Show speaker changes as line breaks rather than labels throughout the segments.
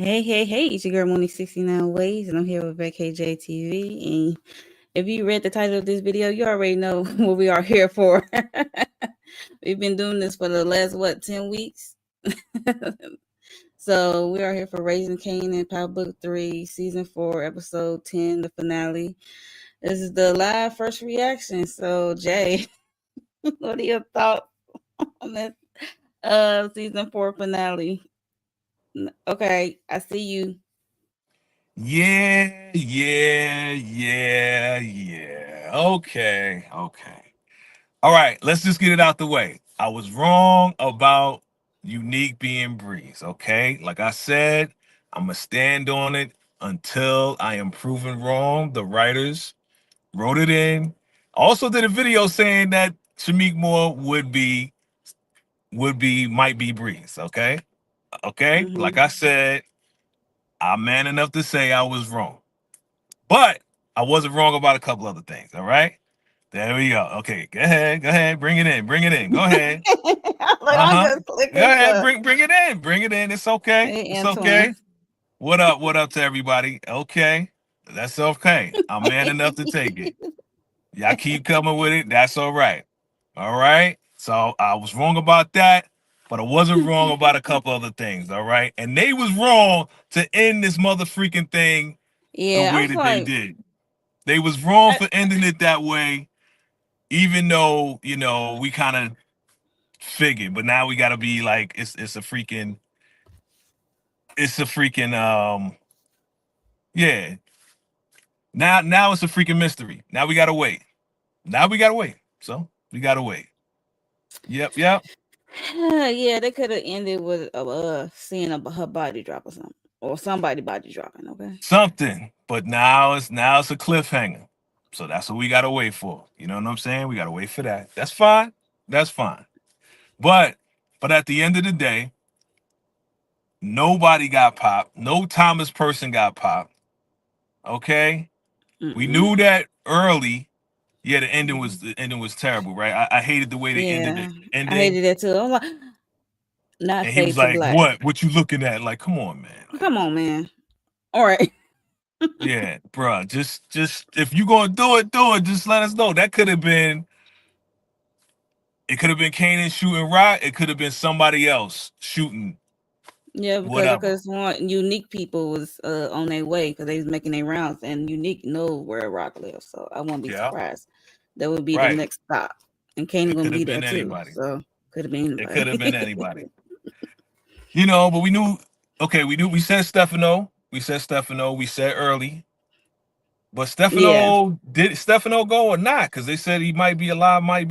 Hey, it's your girl Mooney 69 Ways, and I'm here with Beck KJTV. And if you read the title of this video, you already know what we are here for. We've been doing this for the last, 10 weeks? So we are here for Raising Kanan, Power Book 3, Season 4, Episode 10, the finale. This is the live first reaction. So, Jay, what are your thoughts on this Season 4 finale? Okay, I see you.
Yeah. Okay. All right, let's just get it out the way. I was wrong about Unique being Breeze, okay? Like I said, I'm going to stand on it until I am proven wrong. The writers wrote it in. Also did a video saying that Shamik Moore might be Breeze, okay? Okay? Like
Mm-hmm.
I said, I'm man enough to say I was wrong. But I wasn't wrong about a couple other things. All right. There we go. Okay. Go ahead. Bring it in. Go ahead.
I'm just
Go
clicking
ahead.
stuff.
Bring it in. It's okay.
Hey,
It's
Antoine.
okay. What up to everybody? Okay. That's okay. I'm man enough to take it. Y'all keep coming with it. That's all right. All right. So I was wrong about that, but I wasn't wrong about a couple other things. All right. And they was wrong to end this mother freaking thing the
Yeah, I
way
was
that they
like,
did. They was wrong
I,
for ending it that way, even though, we kind of figured, but now we gotta be like, it's a freaking yeah. Now it's a freaking mystery. Now we gotta wait. So we gotta wait. Yep.
yeah, they could have ended with seeing her body drop or something, or somebody body dropping. Okay.
Something. But now it's a cliffhanger. So that's what we gotta wait for. You know what I'm saying? We gotta wait for that. That's fine. That's fine. But at the end of the day, nobody got popped. No Thomas person got popped. Okay, we
Mm-mm.
knew that early. Yeah, the ending was terrible, right? I hated the way they ended
Yeah,
the
I
ending.
hated that too. I'm like, not
And he
fade
was
to
like,
black.
"What? What you looking at?" Like, come on, man. Like,
Come on, man. All right.
yeah, bruh. Just if you gonna do it. Just let us know. That could have been. It could have been Kanan shooting Rock. It could have been somebody else shooting
Yeah, because I
whatever.
could have sworn unique people was on their way because they was making their rounds, and unique know where Rock lives, so I won't be
Yeah,
surprised. That would be the
right.
next stop, and Kane
It
gonna
could
be
have
there
been
too.
anybody.
So could have been
It could have been
anybody.
anybody. But we knew. Okay, we knew. We said Stefano. We said early. But
Yeah,
Stefano go or not? Because they said he might be alive, might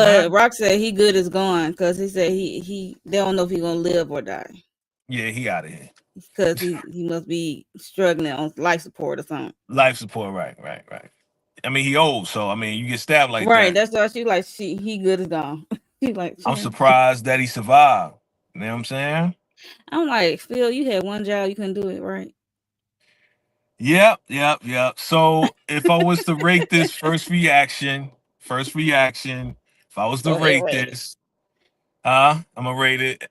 not.
but Rock said he good is gone because he said he they don't know if he gonna live or die
Yeah, he out of here.
because he must be struggling on life support or something.
Life support, right. I mean, he old, so I mean, you get stabbed like
Right,
that.
that's why she like he good is gone. She like
I'm
she.
surprised that he survived. You know what I'm saying?
I'm like, Phil, you had one job, you couldn't do it right.
Yep. So if I was to rate this first reaction, if I was to
Go ahead,
rate
Ray.
this, I'm gonna rate it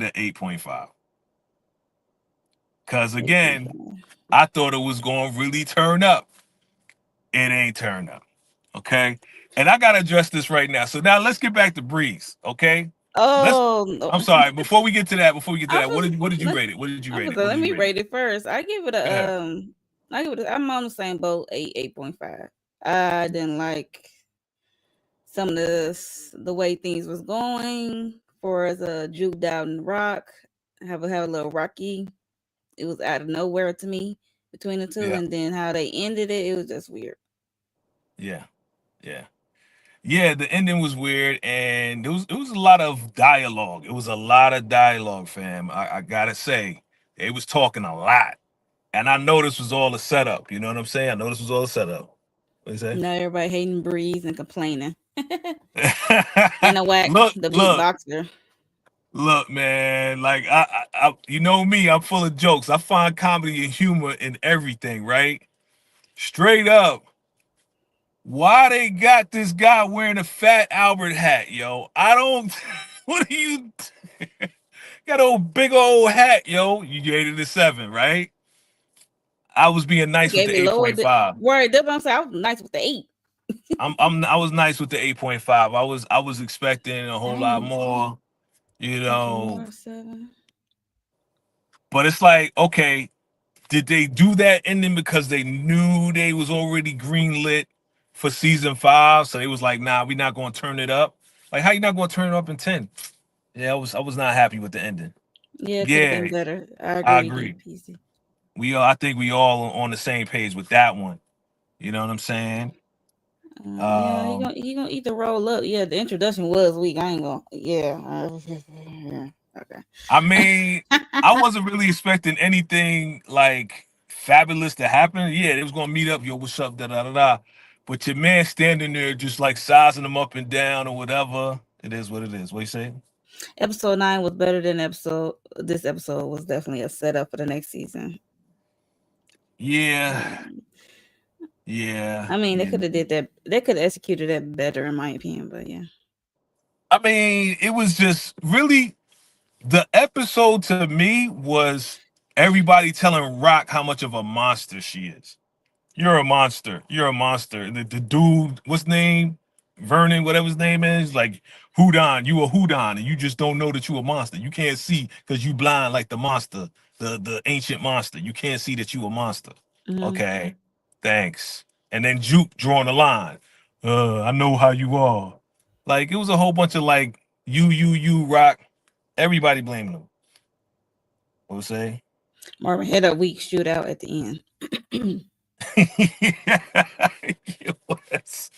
at 8.5. Cause again,
8.5.
I thought it was gonna really turn up. It ain't turned up. Okay. And I gotta address this right now. So now let's get back to Breeze. Okay. Let's
Oh, no.
I'm sorry. Before we get to
I
that,
was
what did you
let,
rate it? What did you
I
rate
was
it?
like,
What
let
did you
me
rate it?
rate it first.
Yeah.
I'm on the same boat, 8.5. I didn't like some of the way things was going for as a juked out in rock. Have a little rocky. It was out of nowhere to me between the two,
Yeah.
and then how they ended it, it was just weird.
Yeah. Yeah. Yeah, the ending was weird, and it was a lot of dialogue. It was a lot of dialogue, fam. I gotta say, they was talking a lot, and I know this was all a setup. You know what I'm saying? I know this was all a setup. What you say?
Now everybody hating Breeze and complaining. And a whack
look,
the
look,
beatboxer.
look, man. Like you know me, I'm full of jokes. I find comedy and humor in everything, right? Straight up. Why they got this guy wearing a Fat Albert hat, yo? I don't. What are you? got a big old hat, yo. You gave it a 7, right? I was being
You
nice with
gave
the
it
eight
lower.
point five.
Right, that's what I'm saying. I was nice with the 8.
I was nice with the 8.5. I was expecting a whole lot
Dang,
more, you
expecting
know.
more 7.
But it's like, okay, did they do that ending because they knew they was already greenlit for season 5? So they was like, nah, we not gonna turn it up. Like, how you not gonna turn it up in 10? Yeah, I was not happy with the ending.
Yeah, it could have
Yeah,
been better. I
I
agree,
agree.
DPC.
I think we all on the same page with that one. You know what I'm saying?
Yeah, he
Um,
gonna he gonna eat the roll up. Yeah, the introduction was weak. I ain't gonna. Yeah. Yeah.
I mean, I wasn't really expecting anything like fabulous to happen. Yeah, they was gonna meet up. Yo, what's up? Da da da da. But your man standing there just like sizing them up and down or whatever. It is what it is. What you say?
Episode 9 was better than episode. This episode was definitely a setup for the next season.
Yeah,
Yeah.
yeah,
I mean, they
yeah.
could have did that. They could have executed that better, in my opinion. But yeah.
I mean, it was just really the episode to me was everybody telling Rock how much of a monster she is. You're a monster. You're a monster. The dude, what's name? Vernon, whatever his name is, like Houdon. You a Houdon, and you just don't know that you a monster. You can't see because you blind like the monster, the ancient monster. You can't see that you a monster.
Mm-hmm.
Okay, thanks. And then Juke drawing the line. I know how you are. Like it was a whole bunch of like you rock. Everybody blaming him. What was say?
Marvin had a weak shootout at the end.
It was.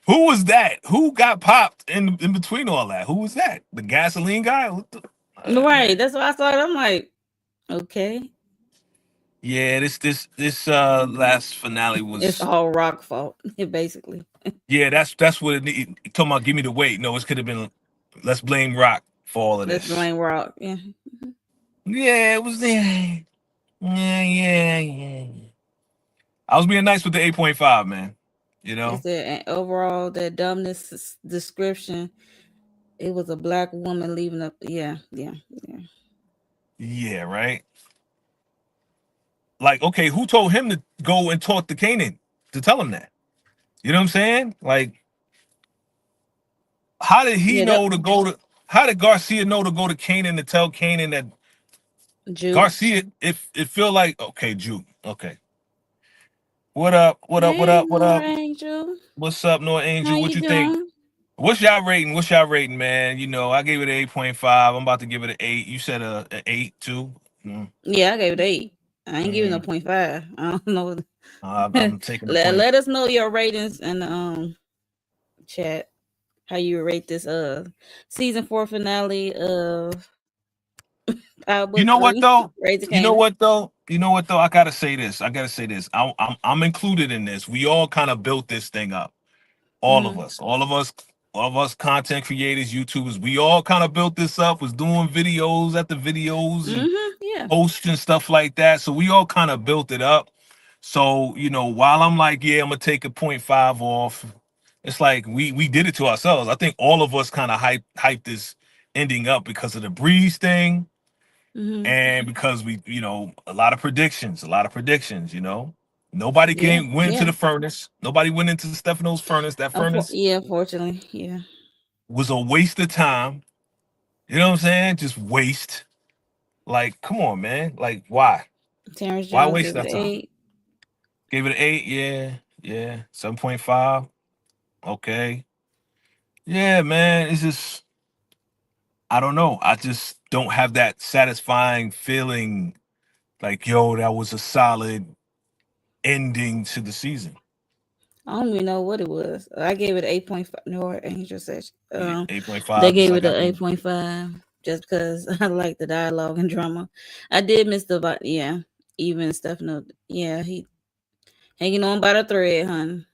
Who was that? Who got popped in between all that? Who was that? The gasoline guy?
Right.
Man.
That's why I saw it. I'm like, okay,
Yeah, this last finale
it's
was.
all Rock fault, basically.
Yeah, that's what it need. Talking about give me the weight. No, it could have been. Let's blame Rock for all of
Let's
this.
blame Rock. Yeah.
Yeah, it was. Yeah, yeah. I was being nice with the 8.5, man. You
They
know.
said and overall that dumbness description. It was a black woman leaving up. Yeah, yeah, yeah.
Yeah, right. Like, okay, who told him to go and talk to Kanan to tell him that? You know what I'm saying? Like, how did he
Yeah, that
know to go to? How did Garcia know to go to Kanan to tell Kanan that
Juke.
Garcia? If it feel like okay, Juke. Okay, what up? What up? What
Hey,
up? What
Nora
up?
Angel.
What's up, Noah
How
Angel? What
you
you think?
doing?
What's y'all rating? What's y'all rating, man? You know, I gave it an 8.5. I'm about to give it an 8. You said a 8 too. Mm,
Yeah, I gave it 8. I ain't giving no
mm.
0.5. I don't know.
I'm taking the point.
Let us know your ratings in the chat. How you rate this season 4 finale of Power
You
Book
know what
3,
though?
Raising
You know
Kanan.
what though? You know what though? I gotta say this. I gotta say this. I'm included in this. We all kind of built this thing up. All of
Mm-hmm.
us. All of us content creators, YouTubers. We all kind of built this up. Was doing videos at the videos and
Mm-hmm. Yeah.
posts and stuff like that. So we all kind of built it up. So while I'm like, yeah, I'm gonna take a point 0.5 off. It's like we did it to ourselves. I think all of us kind of hyped this ending up because of the Breeze thing
Mm-hmm.
and because a lot of predictions. Nobody
Yeah.
went into
Yeah.
the furnace. Nobody went into Stefano's furnace. That furnace
Yeah. Unfortunately, yeah.
was a waste of time. You know what I'm saying? Just waste. Like, come on, man. Like, why?
Terrence
Why
Jones
waste
gave it
that
an
time?
8.
Gave it an 8. Yeah, yeah. 7.5. Okay. Yeah, man. It's just I don't know. I just don't have that satisfying feeling like, yo, that was a solid ending to the season.
I don't even know what it was. I gave it 8.5. No, Angel said
Yeah,
they
8.5, just
gave
like
it
I
an
did.
8.5 just because I like the dialogue and drama. I did miss yeah, even Stefano. Yeah, he hanging on by the thread, hon.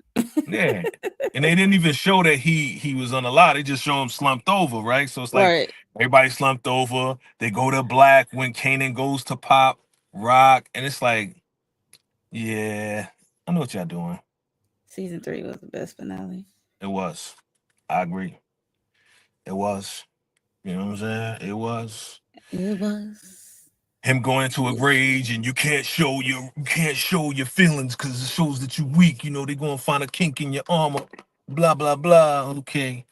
Yeah. And they didn't even show that he was on a lot. They just show him slumped over, right? So it's like
Right.
everybody slumped over. They go to black when Kanan goes to pop rock. And it's like, yeah, I know what y'all doing.
Season 3 was the best finale.
It was. I agree. It was. You know what I'm saying? It was.
It was.
Him going into a rage, and you can't show your feelings because it shows that you weak. You know they're gonna find a kink in your armor. Blah blah blah. Okay,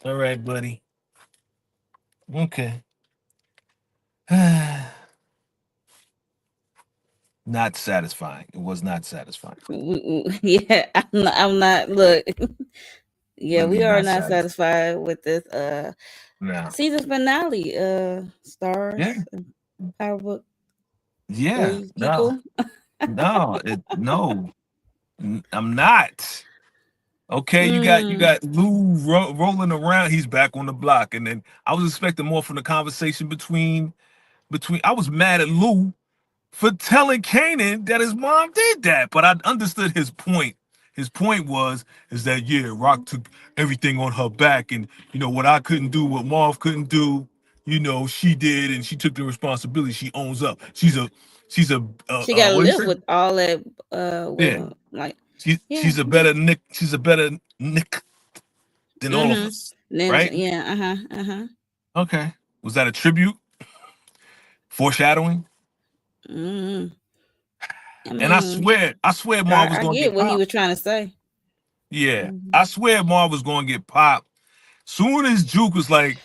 all right, buddy. Okay. Not satisfying. It was not satisfying.
Yeah, I'm not. Look, yeah,
I
we
mean,
are
not
not
satisfying.
satisfied with this
No.
season finale.
Yeah.
Stars, Power Book
Yeah.
3
No.
people.
No. No. I'm not. Okay, you
Mm.
got Lou rolling around. He's back on the block, and then I was expecting more from the conversation between. I was mad at Lou for telling Kanan that his mom did that, but I understood his point. His point was is that yeah, Rock took everything on her back, and you know what I couldn't do, what Marv couldn't do, you know she did, and she took the responsibility. She owns up.
She got to
What do you
live
say?
with all that with
Yeah,
him. Like, yeah.
she's a better Nick. She's a better Nick than all of
Mm-hmm.
us,
Then
right?
yeah. Uh-huh.
Okay, was that a tribute, foreshadowing?
Mm-hmm. I
And
mean,
I swear, Marv was
I
gonna
get
get
what he
popped.
was trying to say.
Yeah,
Mm-hmm.
I swear Marv was gonna get popped. Soon as Juke was like,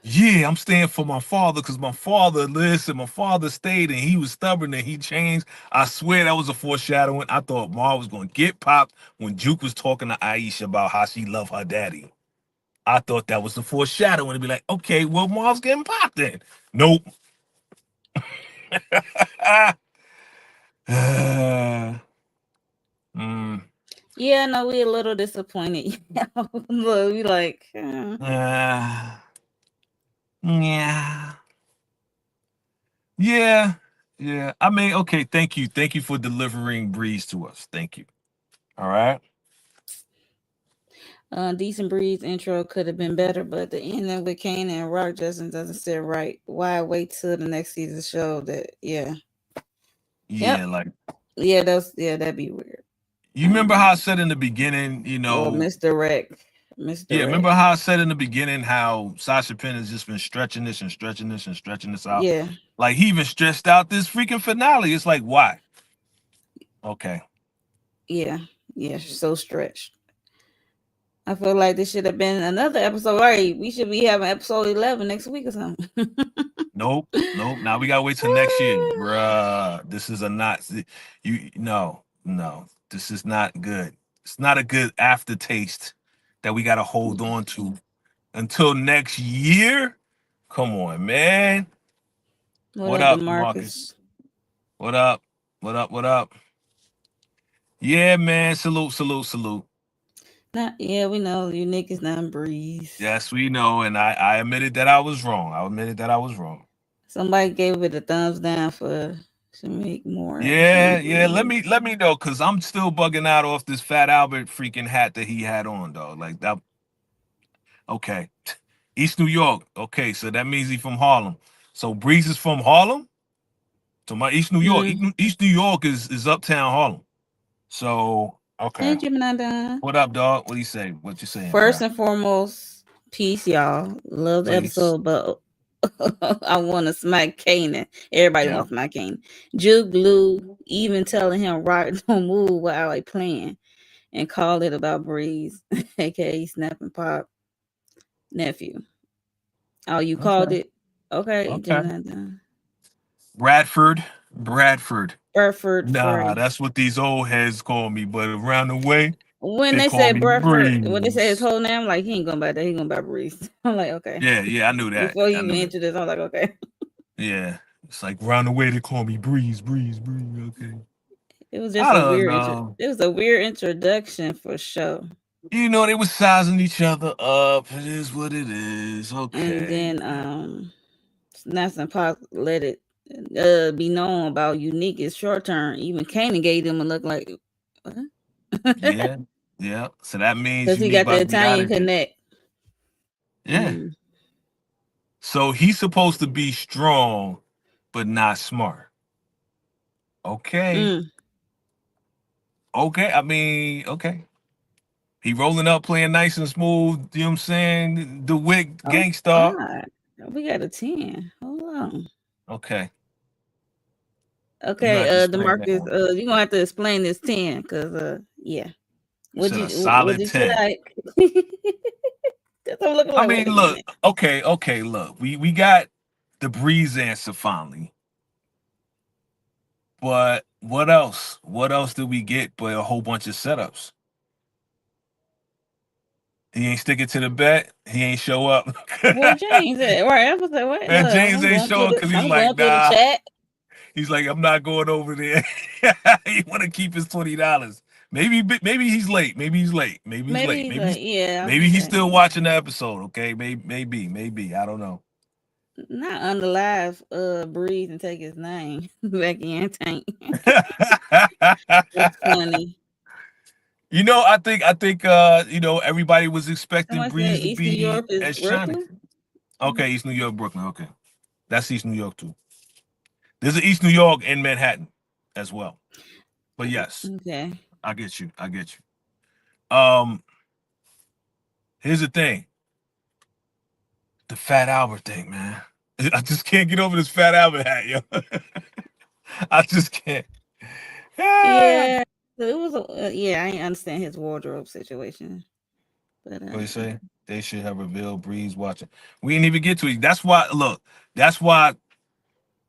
"Yeah, I'm staying for my father because my father, listen, my father stayed and he was stubborn and he changed." I swear that was a foreshadowing. I thought Marv was gonna get popped when Juke was talking to Aisha about how she loved her daddy. I thought that was the foreshadowing to be like, okay, well, Marv's getting popped then. Nope. mm,
Yeah, no, we a little disappointed. Look, we like,
uh, yeah. Yeah, yeah. I mean, okay, thank you for delivering Breeze to us. Thank you. All right.
Decent Breeze intro could have been better, but the ending with Kane and Rock Justin doesn't sit right. Why wait till the next season show that? Yeah, yep,
Yeah, like
that'd be weird.
you remember
Um,
how I said in the beginning,
or misdirect,
yeah,
misdirect.
remember how I said in the beginning how Sasha Penn has just been stretching this and stretching this and stretching this out.
Yeah,
Like he even stretched out this freaking finale. It's like, why? Okay.
yeah, yeah. So stretched. I feel like this should have been another episode. Right, we should be having episode 11 next week or something.
Nope. Nope. Now we gotta wait till next year. Bruh. This is a not you no, no. This is not good. It's not a good aftertaste that we gotta hold on to until next year. Come on, man.
What
What
up,
up,
Demarcus?
Marcus? What up? What up? What up? Yeah, man. Salute, salute, salute.
Not yeah, we know you niggas not breeze.
Yes, we know. And I admitted that I was wrong. I admitted that I was wrong.
Somebody gave it a thumbs down for should
Yeah,
make
yeah.
breeze.
Let me know, cause I'm still bugging out off this Fat Albert freaking hat that he had on, though. Like that. Okay, East New York. Okay, so that means he's from Harlem. So Breeze is from Harlem. So my East New York.
Mm.
East New York is uptown Harlem. So
Hey
okay.
Gemini Don.
What up, dog? What do you say? What you saying,
First
bro?
and foremost, peace, y'all. Love the
Please.
episode, but I want to smack Kanan. Everybody
Yeah.
wants to smack Kanan. Juke Blue even telling him Rock don't move while I playing and called it about Breeze, aka Snap and Pop nephew. Oh, you called
Okay.
it? Okay,
Okay.
Gemini Don.
Bradford. Bradford.
Burford
Nah,
Frey.
that's what these old heads call me. But around the way,
When
they
they
call
said
me
Burford, when they said his
Breeze.
whole name, I'm like, he ain't going by that. He going by Breeze. I'm like, okay.
Yeah, yeah, I knew that.
Before he
I
even
knew that.
entered this, I was like, okay.
Yeah. It's like around the way they call me Breeze, Breeze, Breeze. Okay.
It was just
I
a
don't
weird
know.
it was a weird introduction for sure.
You know, they was sizing each other up. It is what it is.
And
Okay.
then Snaps and Pop let it be known about Unique is short term. Even Kanan gave them a look like what?
Yeah. Yeah. So that means
Because
you
he
need
got the
about to be out
Italian
of here.
connect.
Yeah.
Mm.
So he's supposed to be strong, but not smart. Okay.
Mm.
Okay. I mean, okay. He rolling up, playing nice and smooth. You know what I'm saying? The Wick
Oh
Gangstar.
God. We got a 10. Hold on.
Okay, you gonna
Okay,
have to explain that
Demarcus,
one.
you're gonna have to explain this 10, cause yeah.
You said a solid
Would you
10.
like? Cause I'm looking
I
like, wait
mean,
a
look,
minute.
okay, look. We got the Breeze answer finally. But what else? What else did we get but a whole bunch of setups? He ain't sticking to the bet. He ain't show up.
Where James at? Right, I was like, wait,
Man,
look,
James ain't showing because he's
I'm
like,
going through the
nah.
chat.
He's like, I'm not going over there. He want to keep his $20. Maybe he's late. Maybe he's late. Maybe he's
Maybe
late.
he's like, yeah, I was gonna
Maybe he's
say,
still watching the episode. Okay, maybe. I don't know.
not on the live, breathe and take his name back in tank. That's funny.
I think everybody was expecting
Somebody said
Breeze to
East New
be
York is
as shiny.
Brooklyn.
Okay, East New York, Brooklyn. Okay, that's East New York too. There's an East New York in Manhattan as well. But yes,
Okay.
I get you. I get you. Here's the thing: the Fat Albert thing, man. I just can't get over this Fat Albert hat, yo. I just can't. Ah.
Yeah. So it was yeah, I didn't understand his wardrobe situation. But
What do you say? They should have revealed Breeze watching. We didn't even get to it. That's why. Look, that's why.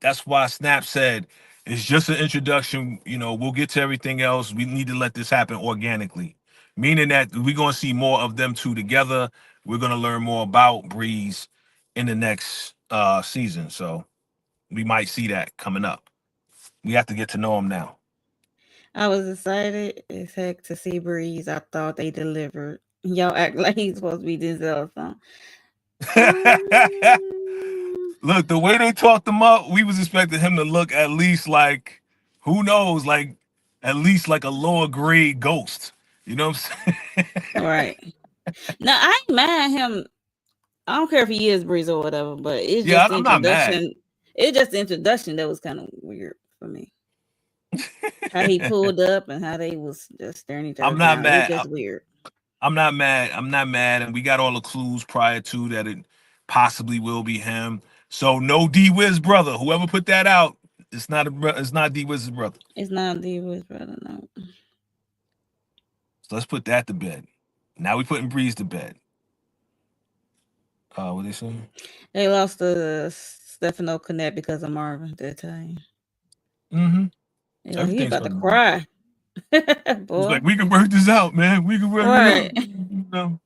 That's why Snap said it's just an introduction. We'll get to everything else. We need to let this happen organically, meaning that we're gonna see more of them two together. We're gonna learn more about Breeze in the next season. So we might see that coming up. We have to get to know him now.
I was excited as heck to see Breeze. I thought they delivered. Y'all act like he's supposed to be Denzel or something. Um,
Look, the way they talked him up, we was expecting him to look at least like, who knows, like at least like a lower grade ghost. You know what I'm saying?
right. Now I ain't mad at him. I don't care if he is Breeze or whatever, but it's
Yeah,
just the
I'm not mad.
introduction. It's just the introduction that was kind of weird for me. How he pulled up and how they was just staring each other
I'm not
down. It was
mad.
just weird.
I'm not mad. I'm not mad. And we got all the clues prior to that it possibly will be him. So no D Wiz brother. Whoever put that out, it's not D Wiz's brother.
It's not the was brother, no.
So let's put that to bed. Now we putting Breeze to bed. What they say?
They lost the Stefano Connect because of Marvin that time.
Mm-hmm.
He
Everything's
about to
gonna be.
cry.
He's
Boy.
like, we can work this out, man. We can work it
Right.
out.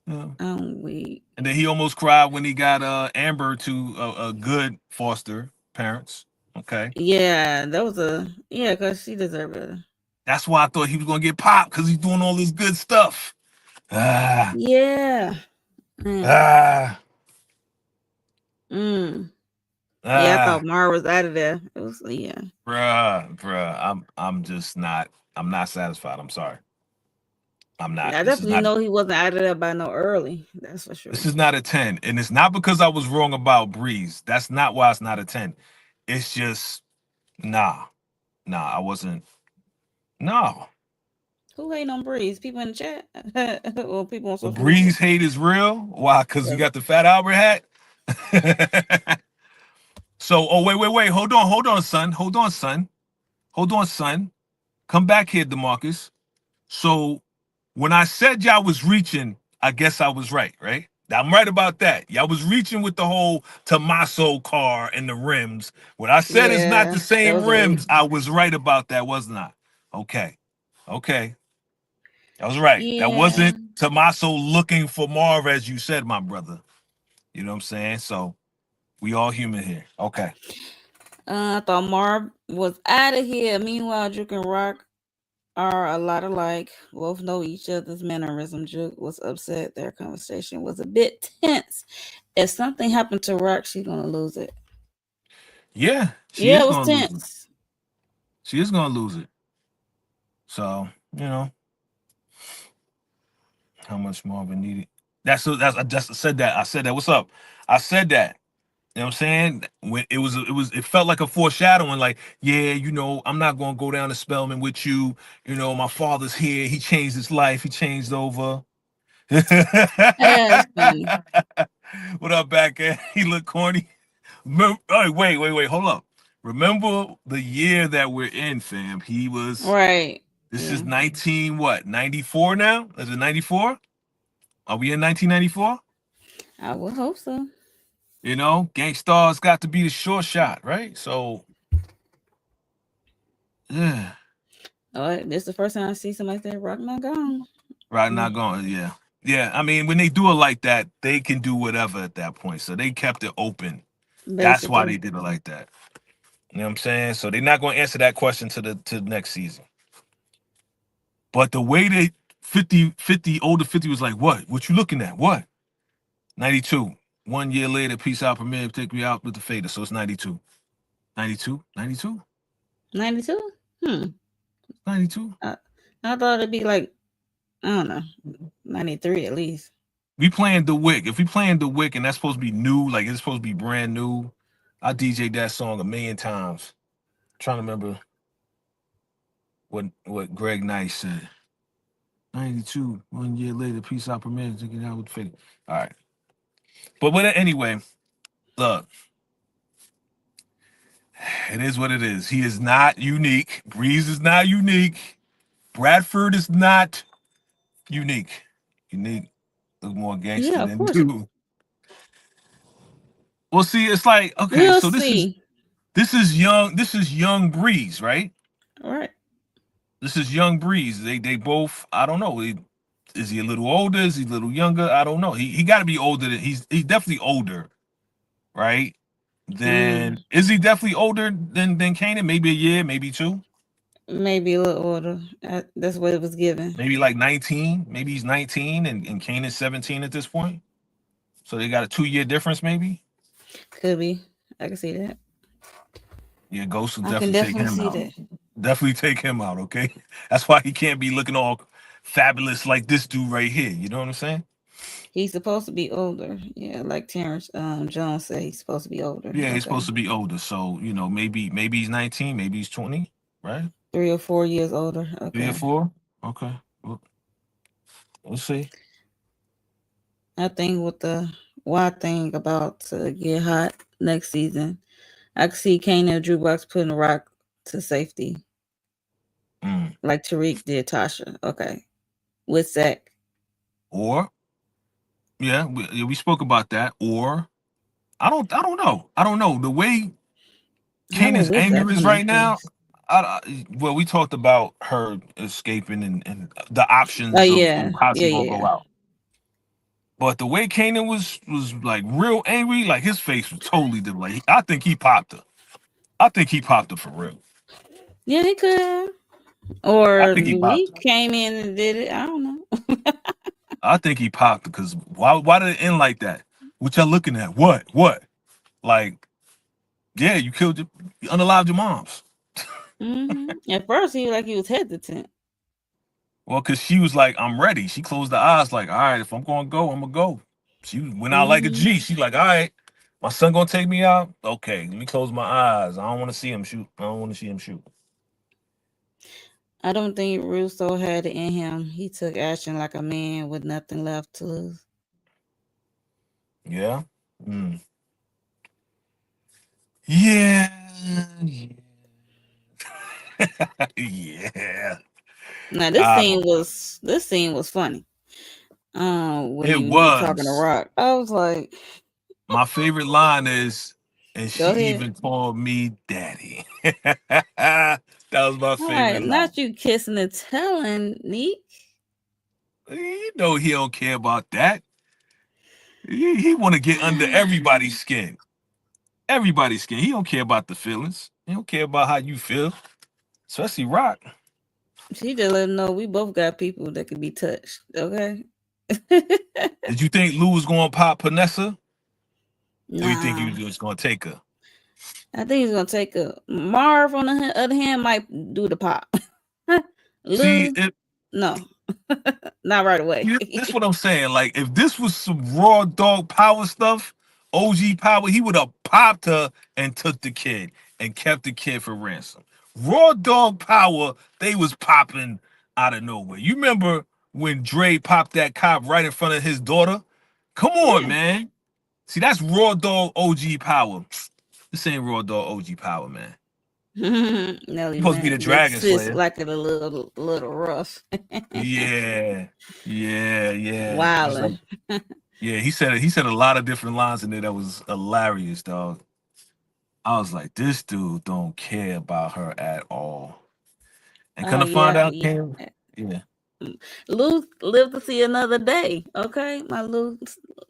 Yeah.
I'm weak.
And then he almost cried when he got Amber to a good foster parents. Okay.
Yeah, that was because she deserved better.
That's why I thought he was gonna get popped because he's doing all this good stuff. Ah,
Yeah. Mm.
ah,
Mm. Yeah, I thought
ah,
Mara was out of there. It was yeah.
bruh. I'm not satisfied. I'm sorry. I'm not.
I
This is
definitely
not
know he wasn't out of there by no early. That's for sure.
this is not a 10. And it's not because I was wrong about Breeze. That's not why it's not a 10. It's just nah. Nah, I wasn't. No.
Who hating on Breeze? People in the chat or people on
The
social media?
Breeze hate is real. Why? Because you got the Fat Albert hat? So, oh, wait. Hold on, son. Come back here, DeMarcus. So, when I said y'all was reaching, I guess I was right? I'm right about that. Y'all was reaching with the whole Tommaso car and the rims. When I said it's not
Yeah,
the
that
same
was a
rims,
reach.
I was right about that, wasn't I? Okay. Okay. I was right. That
Yeah.
wasn't Tommaso looking for Marv, as you said, my brother. You know what I'm saying? So we all human here. Okay.
I thought Marv was out of here. Meanwhile, Juke and Rock are a lot alike. Both know each other's mannerism. Juke was upset. Their conversation was a bit tense. If something happened to Rock, she's gonna lose it.
Yeah, she
Yeah,
is
it was
gonna lose it.
tense.
She is gonna lose it. So, how much Marvin needed. That's I just said that. I said that. What's up? I said that. You know what I'm saying? When it felt like a foreshadowing, like, yeah, I'm not gonna go down to Spelman with you. My father's here, he changed his life, he changed over.
Yeah, it's funny.
What up, back end? He look corny. Wait, hold up. Remember the year that we're in, fam? He was.
Right.
This is
Yeah.
19 what? 94 now? Is it 94? Are we in 1994?
I would hope so.
You know, Gangstar's got to be the short shot, right? So, yeah,
Oh, this is the first time I see somebody say rock not gone.
right.
Mm,
Not going. Yeah, yeah. I mean, when they do it like that, they can do whatever at that point. So they kept it open. That's why they
basically.
did it like that. You know what I'm saying? So they're not going to answer that question to the next season. But the way they 50 older 50 was like, what you looking at? What? 92. 1 year later, peace out, premiere, take me out with the fader. So it's 92. 92? 92?
92?
92?
I, I thought it'd be like, I don't know, 93 at least.
We playing the Wick. If we playing the Wick and that's supposed to be new, like it's supposed to be brand new, I DJ'd that song a million times. Trying to remember what Greg Nice said. 92. 1 year later, peace out, premiere, take it out with the fader. All right. But anyway, look, it is what it is. He is not unique. Breeze is not unique. Bradford is not unique. Unique look more gangster
Yeah, of
than
course.
dude. Well, see, it's like okay,
We'll
so this is
see.
this is young. This is young Breeze, right?
All right.
This is young Breeze. They both. I don't know. Is he a little older? Is he a little younger? I don't know. He got to be older. He's definitely older, right?
Mm,
Then is he definitely older than Kanan? Maybe a year, maybe two,
maybe a little older. That's what it was given.
maybe like 19. Maybe he's 19 and Kanan's 17 at this point. So they got a 2 year difference, maybe.
Could be. I can see that.
Yeah, Ghost will
I can
definitely take
definitely
him
see
out.
that.
Definitely take him out, okay? That's why he can't be looking all fabulous like this dude right here. You know what I'm saying?
He's supposed to be older. Yeah, like Terrence Jones said, he's supposed to be older.
Yeah, he's
Okay.
supposed to be older. So, maybe he's 19, maybe he's 20, right?
3 or 4 years older.
3 or
Okay.
4. Okay. Well, we'll see.
I think with the wild thing about to get hot next season, I could see Kane and Drew Box putting Rock to safety,
Mm.
like Tariq did Tasha. Okay. With Zach.
Or yeah, we spoke about that. Or I don't know. I don't know. The way
How will
Kanan's
Witz
anger
act
is
on that
right now,
case?
well, we talked about her escaping and the
Oh
options of
yeah.
how
Yeah,
she gonna
yeah.
go out. But the way Kanan was like real angry, like his face was totally different. Like I think he popped her. I think he popped her for real.
Yeah, he could have.
I
Or
think he popped
Unique
her.
came in and did it. I don't know.
I think he popped her because why did it end like that? What y'all looking at? What? What? Like, yeah, you unalived your moms.
At first, he like he was hesitant.
Well, because she was like, I'm ready. She closed her eyes, like, all right, if I'm gonna go, I'm gonna go. She went out like a
hmm
G. She like, all right, my son gonna take me out. Okay, let me close my eyes. I don't want to see him shoot. I don't want to see him shoot.
I don't think Russo had it in him. He took action like a man with nothing left to lose.
Yeah. Mm. Yeah. Yeah. Yeah.
Now
I don't know.
this scene was funny. When
It
he was talking to
was.
Rock, I was like,
My favorite line is, and
"Go
she
ahead."
even called me daddy. That was my
All right,
favorite line.
not you kissing and telling, Neek.
You know he don't care about that. He want to get under everybody's skin. Everybody's skin. He don't care about the feelings. He don't care about how you feel. Especially Rock.
She just let him know we both got people that can be touched. Okay.
Did you think Lou was going to pop Panessa? Or you think he
Nah,
was just going to take her?
I think he's gonna take a Marv on the other hand might do the pop.
See,
Lou, no, not right away.
This what I'm saying. Like, if this was some raw dog power stuff, OG power, he would have popped her and took the kid and kept the kid for ransom. Raw dog power, they was popping out of nowhere. You remember when Dre popped that cop right in front of his daughter? Come on,
Yeah,
man. See, that's raw dog OG power. This ain't raw dog OG power, man.
Nelly
You supposed to be
Mac,
the
big
Dragon
sis,
Slayer.
like it a little rough.
Yeah, yeah. He's like,
Wildin'.
yeah. He said a lot of different lines in there that was hilarious, dog. I was like, this dude don't care about her at all. And
Oh
couldn't find
yeah,
out,
yeah.
came, yeah,
Lou lived to see another day. Okay, my Lou.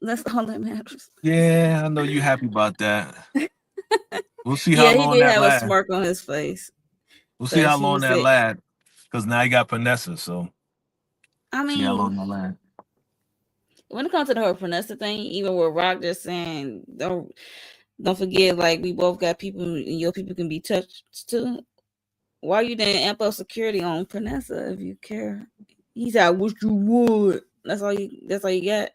That's all that matters.
yeah. I know you happy about that. We'll see how
Yeah, he
long
did
that
have a
lasts.
smirk on his face
We'll see
because
how
she
long that
said,
lasts. Because now you got Panessa, so
I
see how
mean,
long that lasts.
when it comes to the whole Vanessa thing, even with Rock just saying, don't forget, like we both got people, and your people can be touched too. Why you didn't amp up security on Vanessa if you care? He said, "I wish you would." That's all you. That's all you got.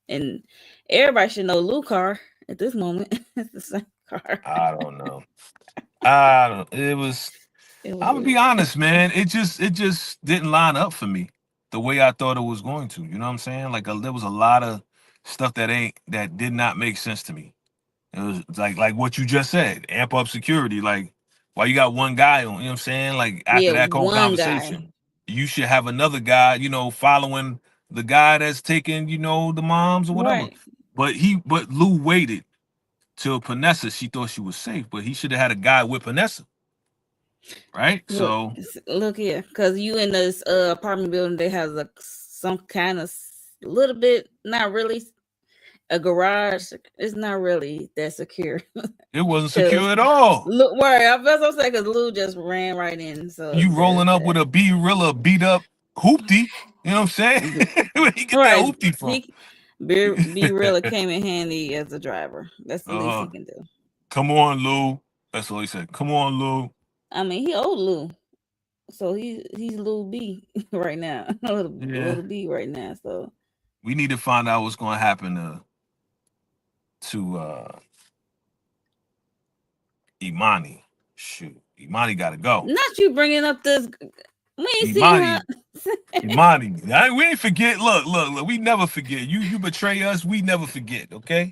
And everybody should know Lou car at this moment. It's the same car.
I don't know. I don't. It was.
It was
I'm gonna be
weird.
honest, man. It just didn't line up for me the way I thought it was going to. You know what I'm saying? Like there was a lot of stuff that did not make sense to me. It was like what you just said, amp up security. Like why you got one guy on? You know what I'm saying? Like after
Yeah,
that whole
one guy.
conversation, you should have another guy. Following the guy that's taking the moms or whatever.
Right.
But Lou waited till Panessa. She thought she was safe, but he should have had a guy with Panessa, right?
Look,
So
look here, because you in this apartment building, they have some kind of little bit, not really a garage. It's not really that secure.
it wasn't
Because
secure at all.
look, worry, I was gonna say because Lou just ran right in, so
You
there's
rolling up with
that.
a B-Rilla beat up hoopty. You know what I'm saying? Where you get that
Right,
hoopty from?
he be real. It came in handy as a driver. That's the least
uh,
he can do.
Come on, Lou. That's all he said. Come on, Lou.
I mean, he old Lou, so he's Lil B right now,
Yeah.
little B right now. So
We need to find out what's going to happen to Imani. Shoot, Imani got to go.
not you bringing up this. We ain't seen her.
Imani, Imani. We ain't forget. Look. We never forget. You betray us. We never forget. Okay.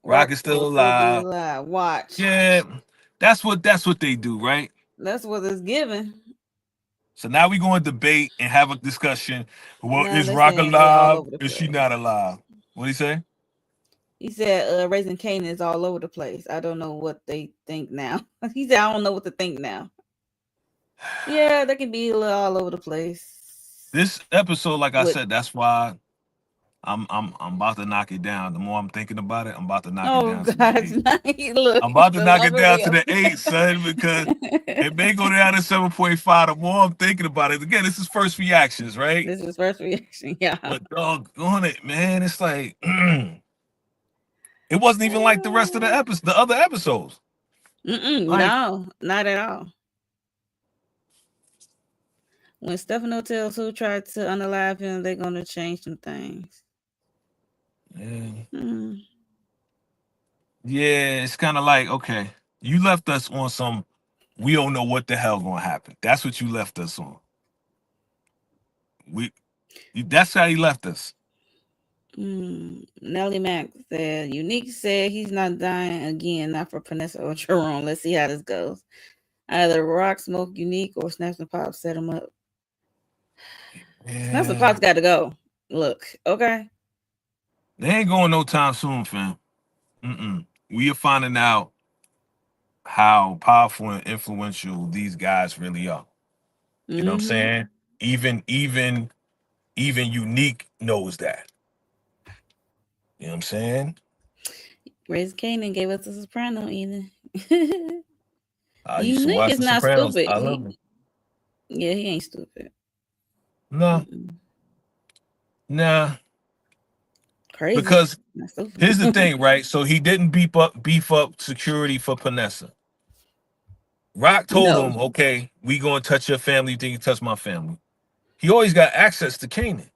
Rock
Rock
is still
will still be
alive.
alive. Watch.
Yeah. That's what they do, right?
That's what it's given.
So now we going to debate and have a discussion. Well,
Now
is
they
Rock
saying they all
alive?
over the
Is she
place.
not alive? What do you say?
He said, "Raising Kanan is all over the place. I don't know what they think now." He said, "I don't know what to think now." Yeah, they can be a little all over the place.
This episode, like I
With
said, that's why I'm about to knock it down. The more I'm thinking about it, I'm about to knock it
oh
down to the
god,
eight.
look,
I'm about to
the
knock it
love it
down to
will.
the eight, son, because it may go down to 7.5. The more I'm thinking about it, again, this is first reactions, right?
This is first reaction, yeah.
But doggone it, man, it's like it wasn't even like the rest of the other episodes. Like
No, not at all. When Stefano tells who tried to unalive him, they're gonna change some things.
yeah,
Mm.
yeah, it's kind of like okay, you left us on some. We don't know what the hell gonna happen. That's what you left us on. We That's how you left us.
Nelly Mack said, Unique said he's not dying again, not for Panessa or Jerome. Let's see how this goes. Either Rock Smoke Unique or Snaps and Pops set him up. Snaps and
Yeah,
Pops got to go. Look, okay?
they ain't going no time soon, fam. We are finding out how powerful and influential these guys really are. You know what I'm
Mm-hmm.
saying? Even Unique knows that. You know what I'm saying?
Raising Kanan gave us a soprano either.
I used to
Unique
watch
is
The
not
Sopranos.
stupid.
I love it.
Yeah, he ain't stupid.
No,
Mm-mm.
nah,
Crazy.
because
Not
here's the
stupid.
thing, right? So he didn't beef up security for Panessa. Rock told
No.
him, "Okay, we gonna touch your family. You think you touch my family?" He always got access to Canaan.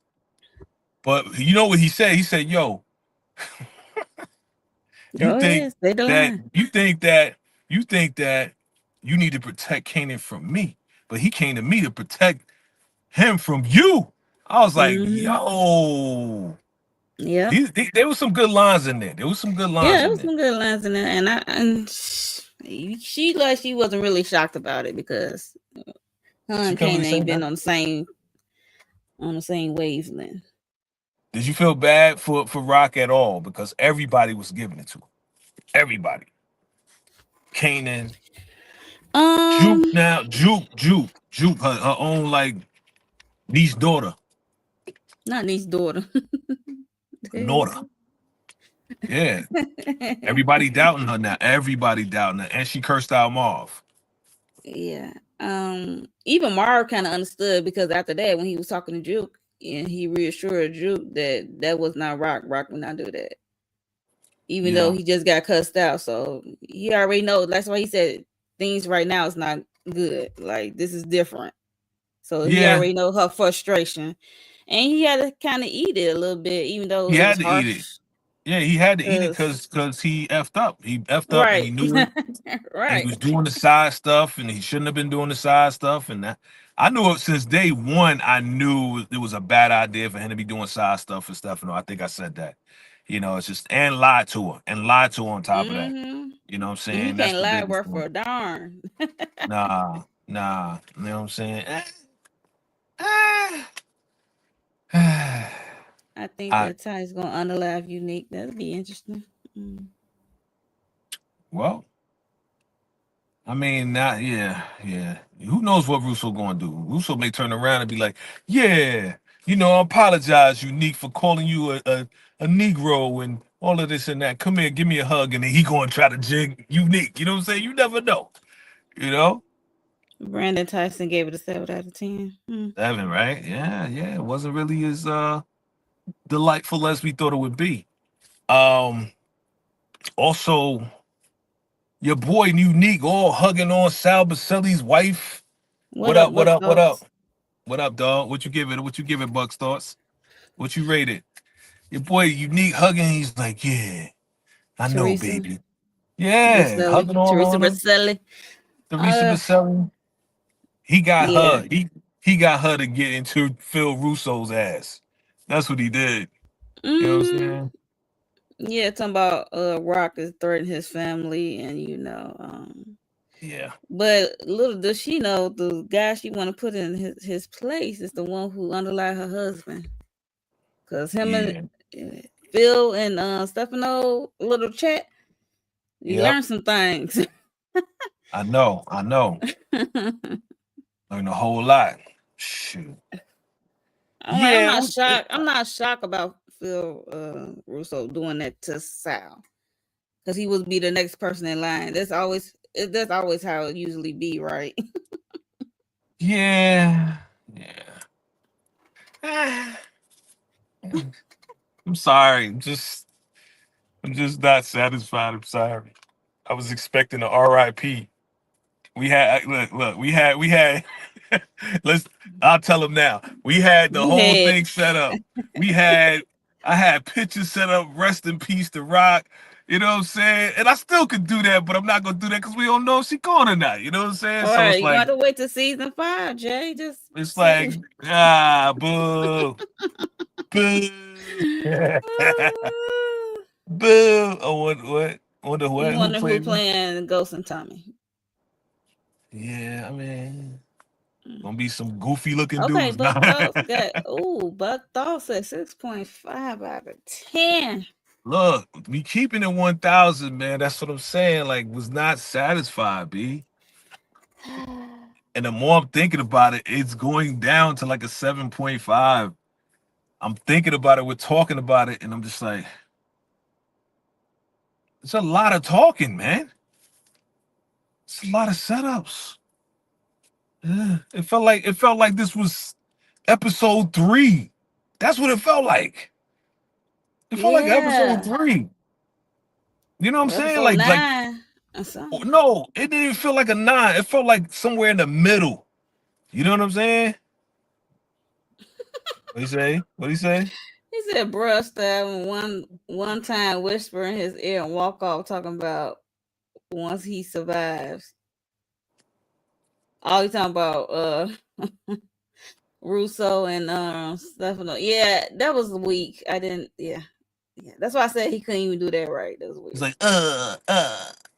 But you know what he said? He said, "Yo, you
Go
think
ahead. Say the
that
line.
you think that you think that you need to protect Canaan from me, but he came to me to protect him from you." I was like,
Mm-hmm.
"Yo."
Yeah.
There was some good lines in there. There was some good
Yeah,
lines
it
in
was
there.
some good lines in there, and she wasn't really shocked about it because her
She
and
couldn't really
Kanan
say
ain't been
that.
on the same wavelength.
Did you feel bad for Rock at all because everybody was giving it to him? Everybody. Kanan, Juke
Um,
now, Juke, her own like niece daughter,
not niece daughter.
Nora. Yeah, everybody doubting her now. Everybody doubting her, and she cursed out Marv.
Yeah. Even Marv kind of understood because after that, when he was talking to Juke, and he reassured Juke that that was not Rock. Rock would not do that, even though
Yeah,
he just got cussed out. So he already knows. That's why he said things right now is not good. Like this is different. So he
yeah,
already know her frustration, and he had to kind of eat it a little bit, even though
he
it was
had to eat it.
harsh.
Yeah, he had to eat it
Cause
because he effed up. He effed up, and
right,
he knew it. And he
right.
was doing the side stuff, and he shouldn't have been doing the side stuff. And that I knew it since day one. I knew it was a bad idea for him to be doing side stuff for Stefano. I think I said that. It's just and lied to her and lied to her on top of that.
Mm-hmm.
You know what I'm
And he
saying? That's
can't
the
lie
biggest
worth for
one.
a darn.
Nah. You know what I'm saying? I
I think that Ty's gonna unalive Unique. That'd be interesting. Mm.
well, I mean, not yeah. Who knows what Russo going to do? Russo may turn around and be like, "Yeah, I apologize, Unique, for calling you a Negro and all of this and that. Come here, give me a hug," and then he going to try to jig Unique. You know what I'm saying? You never know. You know,
Brandon Tyson gave it a 7 out of 10.
7, right? Yeah. It wasn't really as delightful as we thought it would be. Um, Also, your boy Unique all hugging on Sal Baselli's wife.
What
What
up,
up? What
Buck
up? What up?
Thoughts?
What up, dog? What you give it? What you give it, Bucks thoughts? What you rate it? Your boy Unique hugging. He's like, yeah, I know,
Teresa
baby. Yeah,
Baselli.
hugging all
Teresa
on her.
Baselli.
Teresa
Uh,
Baselli. He got
yeah.
her. He got her to get into Phil Russo's ass. That's what he did. You know what I'm
Mm,
saying?
yeah, talking about Rock is threatening his family, and
Yeah.
but little does she know the guy she want to put in his place is the one who underlined her husband. Cause him and
Yeah.
uh, Phil and Stefano little chat, you
Yep.
learn some things.
I know. I know. Learned a whole lot. Shoot.
I'm
Yeah.
not shocked. I'm not shocked about Phil Russo doing that to Sal, because he would be the next person in line. That's always how it usually be, right?
Yeah. Yeah. Ah, I'm sorry. I'm just not satisfied. I'm sorry. I was expecting a RIP. We had. Let's. I'll tell them now. We had the
You
whole
had
thing set up. We had. I had pictures set up. Rest in peace, The Rock. You know what I'm saying? And I still could do that, but I'm not gonna do that because we don't know if she gone or not. You know what I'm saying?
all
So
right. You gonna have to wait till season 5, Jay. Just
it's
say.
like boo, boo, boo. Oh, what? Wonder
You
what? Who
wonder who
played me?
playing Ghost and Tommy.
Yeah, I mean, gonna be some goofy looking
Okay,
dudes.
Buck
Nah.
Thoughts got Buck Thoughts at 6.5 out of 10.
Look, we keeping it 1,000, man. That's what I'm saying. Like, was not satisfied, B. And the more I'm thinking about it, it's going down to like a 7.5. I'm thinking about it, we're talking about it, and I'm just like, it's a lot of talking, man. It's a lot of setups. Yeah. It felt like this was episode 3. That's what it felt like. It felt like episode
Yeah.
3. You know what I'm
Or
saying?
episode
Like,
9 or something.
no, it didn't even feel like a 9. It felt like somewhere in the middle. You know what I'm saying? What do you say? What do you say?
He said bruh stab one time whisper in his ear and walk off talking about once he survives. All he talking about Russo and Stefano. Yeah, that was weak. I didn't. Yeah, that's why I said he couldn't even do that right. That was
He's
weird.
like,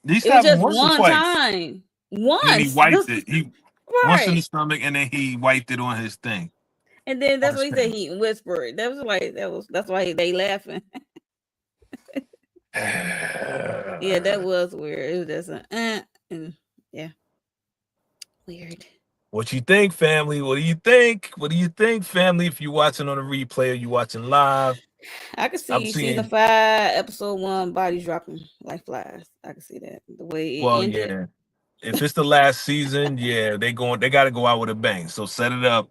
This
It was
happened
just
once or
one
twice,
time.
and then he
Once.
wiped it. He once in
Right.
the stomach, and then he wiped it on his thing,
And then
on
that's
his
what he said.
pants.
He whispered. That's why they laughing. Yeah, that was weird. It was just and yeah, weird.
What you think, family? What do you think? What do you think, family? If you're watching on a replay or you watching live,
I could
I'm
see season
seeing.
5, episode 1, bodies dropping like flies. I could see that the way it
Well,
ended.
yeah. If it's the last season, yeah, they going. They got to go out with a bang. So set it up.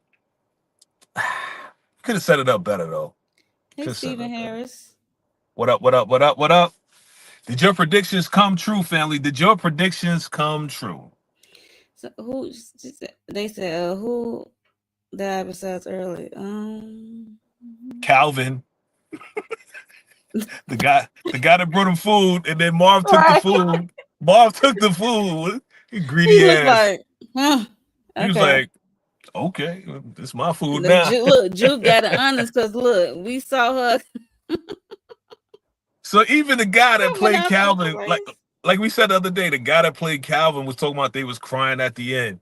Could have set it up better though.
Hey,
Could have set it
Stephen
up better.
Harris.
What up? What up? What up? What up? Did your predictions come true, family? Did your predictions come true?
So who they said who died besides early?
Calvin, the guy that brought him food, and then Marv took the
Right.
food. Marv took the food. He
He
greedy
looked
ass.
like, huh?
He was
Okay.
like, "Okay, it's my food
Look,
now."
Juke got it honest because look, we saw her
So even the guy that
coming
played
out the
Calvin, like
place.
like we said the other day, the guy that played Calvin was talking about they was crying at the end.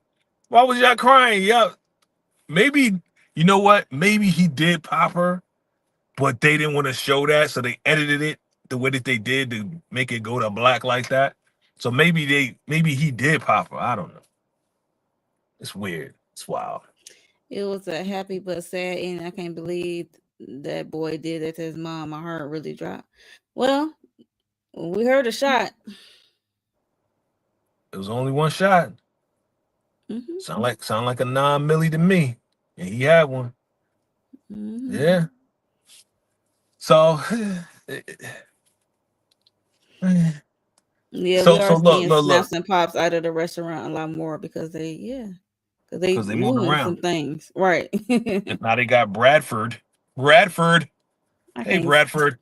Why was y'all crying? Yeah, maybe you know what? Maybe he did pop her, but they didn't want to show that, so they edited it the way that they did to make it go to black like that. So maybe he did pop her. I don't know. It's weird. It's wild.
It was a happy but sad ending. I can't believe that boy did that to his mom. My heart really dropped. Well, we heard a shot.
It was only one shot.
Hmm.
Sound like a 9 milli to me, and he had one.
Hmm.
Yeah. So
Yeah, we
so
are
so look
seeing
look look
snaps and pops out of the restaurant a lot more because because they
because they moving
ruined some
around.
things. Right.
And now they got Bradford. Bradford.
I
Hey
can't.
Bradford.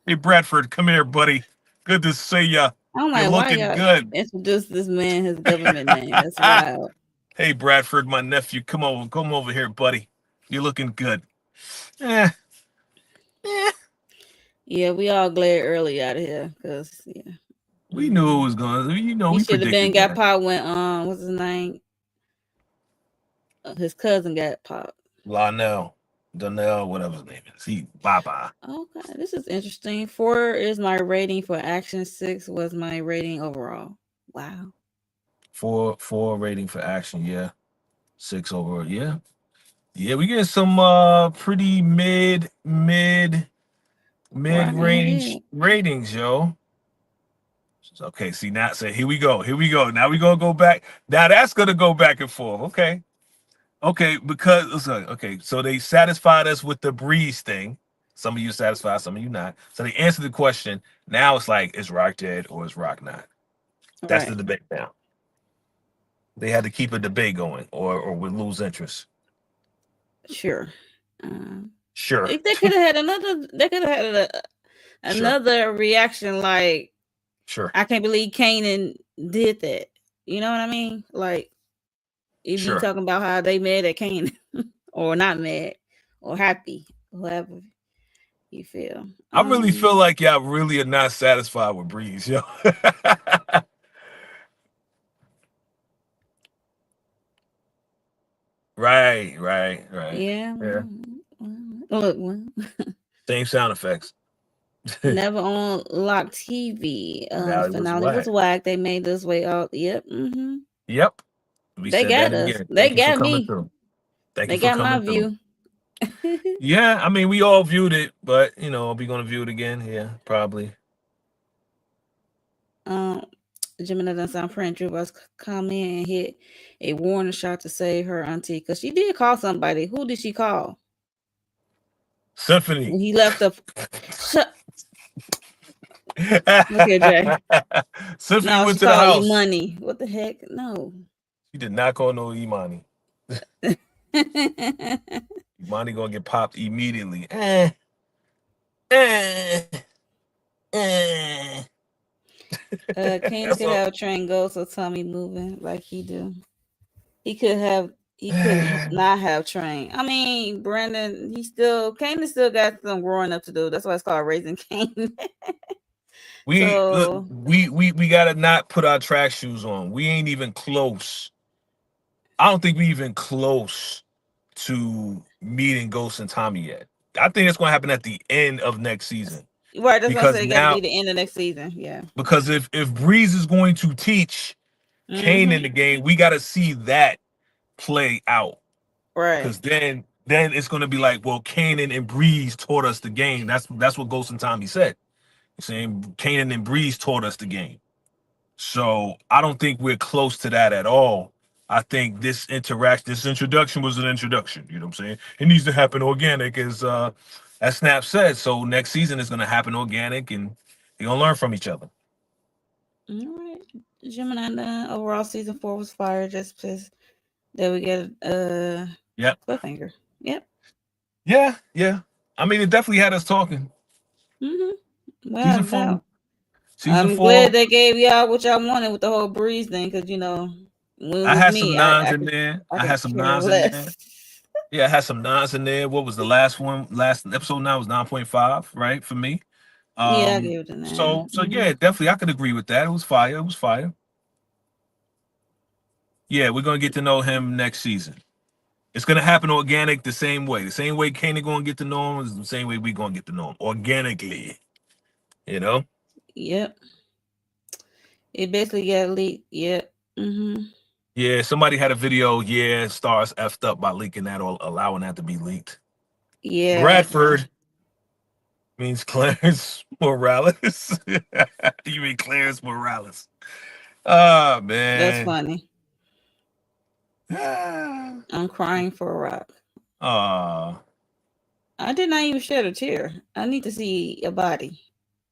Hey Bradford, come here, buddy. Good to see ya.
I'm
You're
like, why
looking
y'all
good.
introduce this man his government name? That's wild.
Hey Bradford, my nephew, come over here, buddy. You're looking good. Eh, eh.
Yeah, we all glared early out of here because yeah.
We knew it
Mhm.
was going.
He
We
should have been
predicted
got
that.
popped when what's his name? His cousin got popped.
Lionel, Donnell, whatever his name is. He bye.
Okay, this is interesting. 4 is my rating for action. 6 was my rating overall. Wow.
Four rating for action. Yeah, 6 over. Yeah, yeah. We get some pretty mid
Rocking
range
ahead.
ratings, yo. Okay, see now, so here we go. Here we go. Now we gonna go back. Now that's gonna go back and forth. Okay. Okay, because okay, so they satisfied us with the breeze thing. Some of you satisfied, some of you not. So they answered the question. Now it's like, is Rock dead or is Rock not? That's the
Right.
debate now. They had to keep a debate going, or would lose interest.
Sure. Um,
Sure,
if they could have had another, they could have had
sure,
another reaction like,
sure,
I can't believe Kanan did that. You know what I mean? Like, it'd be
sure.
talking about how they mad at Kanan or not mad or happy, whoever you feel.
I really feel like y'all really are not satisfied with Breeze, yo. Right.
Yeah.
Yeah.
Look,
Same sound effects.
never on Lock TV. The
Finale was
finale was
whack.
whack. They made this way out. Yep. Hmm.
Yep. We
They
said that
got us.
again.
They
Thank you for
got
coming
me.
through. Thank you
They
for
got my
coming through.
view.
Yeah, I mean, we all viewed it, but are we gonna view it again? Yeah, probably.
um, Gemini done sound friend Drew was come in and hit a warning shot to save her auntie because she did call somebody. Who did she call
Symphony.
when he left the? Shut. Look here, Jay.
Symphony
No, she
went to the
called E
house.
Money. What the heck? No.
She did not call no Imani. Imani gonna get popped immediately. Eh, eh.
Kane
That's
could
all.
have a train go so Tommy moving like he do. He could have He couldn't not have trained. I mean, Brandon, Kanan still got some growing up to do. That's why it's called Raising Kanan.
We look,
So
we gotta not put our track shoes on. We ain't even close. I don't think we even close to meeting Ghost and Tommy yet. I think it's gonna happen at the end of next season.
right, that's why I
Because
said it got to be
now
the end of next season. Yeah.
because if Breeze is going to teach Kane in
Mm-hmm.
the game, we gotta see that play out.
Right.
Because then it's gonna be like, well, Kanan and Breeze taught us the game. That's what Ghost and Tommy said. Saying Kanan and Breeze taught us the game. So I don't think we're close to that at all. I think this introduction was an introduction. You know what I'm saying? It needs to happen organic, as Snap said. So next season is gonna happen organic, and they're gonna learn from each other.
All right. Gemini done. Overall, season 4 was fire. Just pissed that we get a
Yep.
cliffhanger. Yep.
Yeah. I mean, it definitely had us talking.
Without
Season
a doubt.
four. Season
I'm glad
four.
they gave y'all what y'all wanted with the whole Breeze thing, because when it
I
was
had some
me,
nines in there.
I
I
could
had some
care
nines in
less.
there. Yeah, I had some nines in there. What was the last one? Last episode now was 9.5, right? For me.
Yeah, I gave it a
So
9.
so yeah, definitely I could agree with that. It was fire. It was fire. Yeah, we're gonna get to know him next season. It's gonna happen organic the same way. The same way Kanan gonna get to know him is the same way we gonna get to know him. Organically. You know?
Yep. It basically got leaked. Yep.
Yeah, somebody had a video, yeah, stars effed up by leaking that or allowing that to be leaked.
Yeah.
Bradford means Clarence Morales. You mean Clarence Morales. Oh
That's
man.
funny.
Ah.
I'm crying for a rock.
Uh,
I did not even shed a tear. I need to see a body.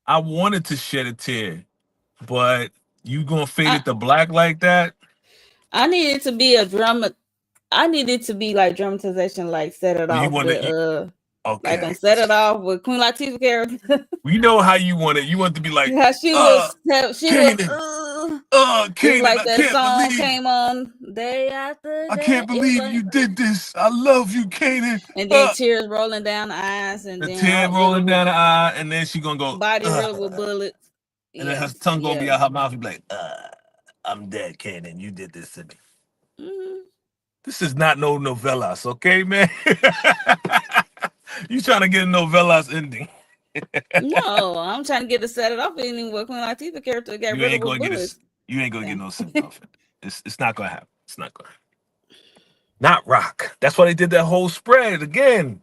I wanted to shed a tear, but you gonna fade
I
it to black like that?
I needed to be a drama. I needed to be like dramatization, like set it
Well, you
off
want
with
to
like
okay.
on set it off with Queen Latifah character.
We know how you want it. You want it to be like,
How she was
Kanan,
it's
Kanan,
like that song came on day after
I
day.
can't
It was
believe
like,
you did this. I love you, Kanan.
and then tears rolling down the eyes, and
The
then
tear
all
rolling down the eye, and then she gonna go,
body riddled with bullets.
and then her
Yes,
tongue gonna
yeah.
be out her mouth. Be like, I'm dead, Kanan. You did this to me.
Mm-hmm.
This is not no novellas, okay, man? You trying to get a novellas ending.
No, I'm trying to get to set it off ending with Queen Latifah character got
You
riddled
ain't
with
gonna get
bullets.
a, you ain't gonna get
Yeah.
no send off. It's not gonna happen. It's not gonna happen. Not Rock. That's why they did that whole spread again.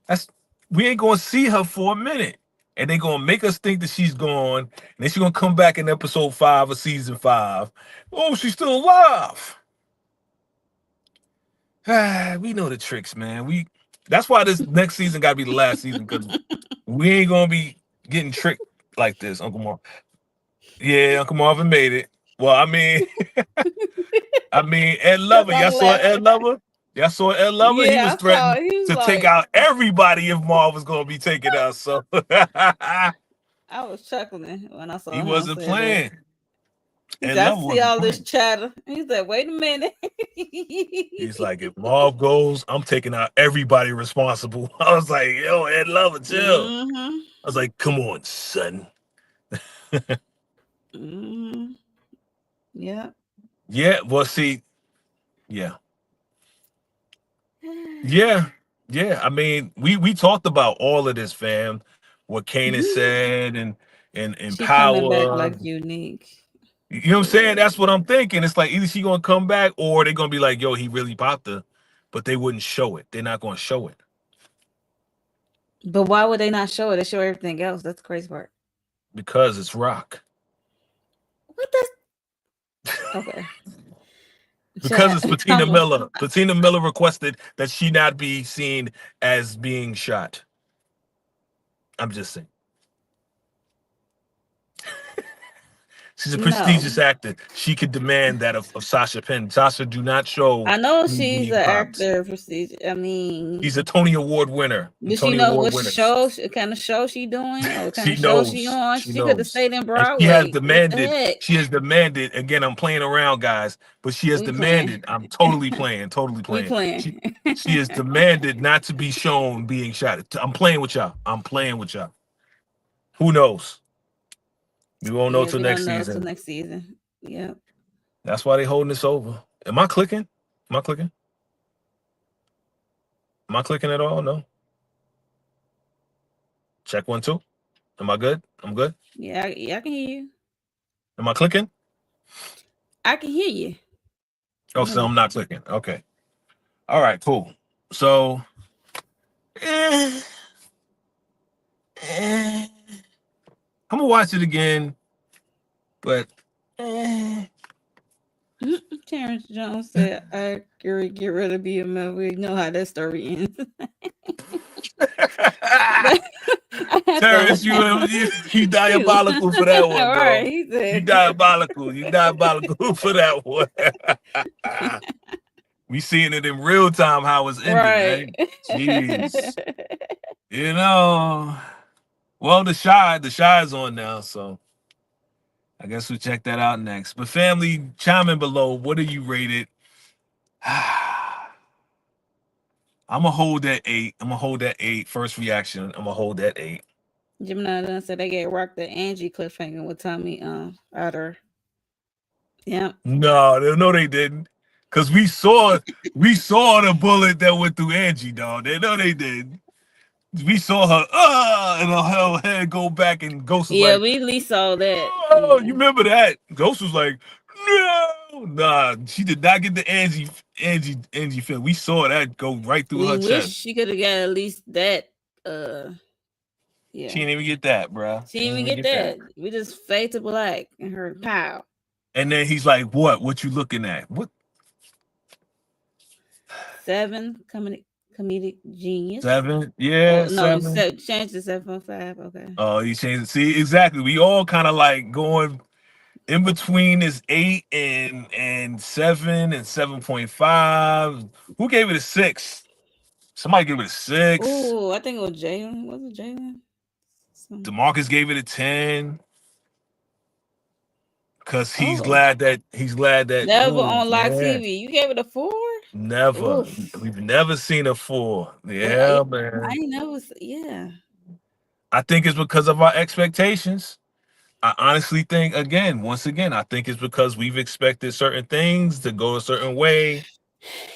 That's we ain't gonna see her for a minute. And they gonna make us think that she's gone. And then she's gonna come back in episode 5 of season 5. Oh, she's still alive. We know the tricks, man. That's why this next season gotta be the last season, because we ain't gonna be getting tricked like this, Uncle Marv. Yeah, Uncle Marvin made it. Well, I mean, Ed
That's
Lover.
why
Y'all
I'm
saw
laughing.
Ed Lover? Y'all saw Ed Lover? He was
Yeah, I saw
threatening
it. He was
to take
like,
out everybody if Marv was gonna be taken out. So
I was chuckling when I
he
saw him
wasn't
say that.
playing.
He
Ed
said, I
Lover
see
wasn't
all this
playing.
chatter. He said, wait a minute.
He's like, if Marv goes, I'm taking out everybody responsible. I was like, yo, Ed Lover, chill.
Mm-hmm.
I was like, come on, son.
Mm-hmm. Yeah.
Yeah, well, see, yeah. Yeah, yeah. I mean, we talked about all of this, fam. What Kanan said and
She coming back
power.
like unique.
You know what I'm saying?
Yeah.
That's what I'm thinking. It's like either she gonna come back or they're gonna be like, yo, he really popped her, but they wouldn't show it. They're not gonna show it
But why would they not show it? They show everything else. That's the crazy part.
because it's Rock.
What the? Okay.
Because
Chat.
it's Patina Miller. Patina Miller requested that she not be seen as being shot. I'm just saying. She's a
No.
prestigious actor. She could demand that of Sasha Penn. Sasha do not show
I know
me
she's an
being popped.
actor procedure. I mean,
She's a Tony Award winner.
does she
Tony
know
Award
what
winners.
show, kind of show she doing, or what kind
She
of show she
knows.
on?
She
She could have
knows.
stayed in
And she has
Broadway. What the
demanded.
heck?
She has demanded. Again, I'm playing around, guys. But she has
We playing.
demanded. I'm totally playing. Totally
We
playing.
playing.
She has demanded not to be shown being shot. I'm playing with y'all. I'm playing with y'all. Who knows? We won't know
Yeah,
till
we
next
don't know till
season.
next season. Yep.
That's why they holding this over. Am I clicking? Am I clicking? Am I clicking at all? No. Check 1 2. Am I good? I'm good.
Yeah, I can hear you.
Am I clicking?
I can hear you.
Oh, so
Yeah.
I'm not clicking. Okay. All right. Cool. So, eh, eh, I'm gonna watch it again, but
Terrence Jones said, "I agree. Get rid of BMF. We know how that story ends." But I had to
Terrence,
laugh.
you
You-
diabolical for that one,
All right,
bro.
he
You
said.
diabolical. You diabolical for that one. We seeing it in real time how it's ending,
Right.
right? Jeez. You know. Well, the shy is on now, so I guess we'll check that out next. But family, chime in below. What do you rate it? I'm gonna hold that 8. I'm gonna hold that 8. First reaction. I'm gonna hold that 8.
Gemini done said they get rocked the Angie cliffhanger with Tommy Otter. Yeah.
No, they didn't. Cause we saw the bullet that went through Angie, dog. They know they did. We saw her, and her head go back, and Ghost was
Yeah,
like,
we at least saw that.
"Oh, you
Yeah.
remember that?" Ghost was like, "No, nah." She did not get the Angie film. We saw that go right through
We
her
wish
chest.
she could have got at least that. Uh
She
yeah.
didn't even get that, bruh.
She
She
didn't
didn't
even
even
get
get that.
that. We just fade to black and her pow.
And then he's like, "What? What you looking at? What
7 comedic genius.
7?
Oh
Yeah,
no, you
7."
said change to 7.5. Okay.
Oh, he changed it. See, exactly. We all kind of like going in between this 8 and 7 and 7.5. Who gave it a 6? Somebody gave it a 6.
Oh, I think it was Jalen. Was it Jalen? Some...
DeMarcus gave it a 10 because
Oh,
he's glad that
never
ooh,
on live
yeah.
TV. You gave it a 4?
Never.
Oof.
We've never seen a 4.
Yeah,
Yeah,
I
man.
ain't never. Yeah.
I think it's because of our expectations. I honestly think, again, once again, I think it's because we've expected certain things to go a certain way,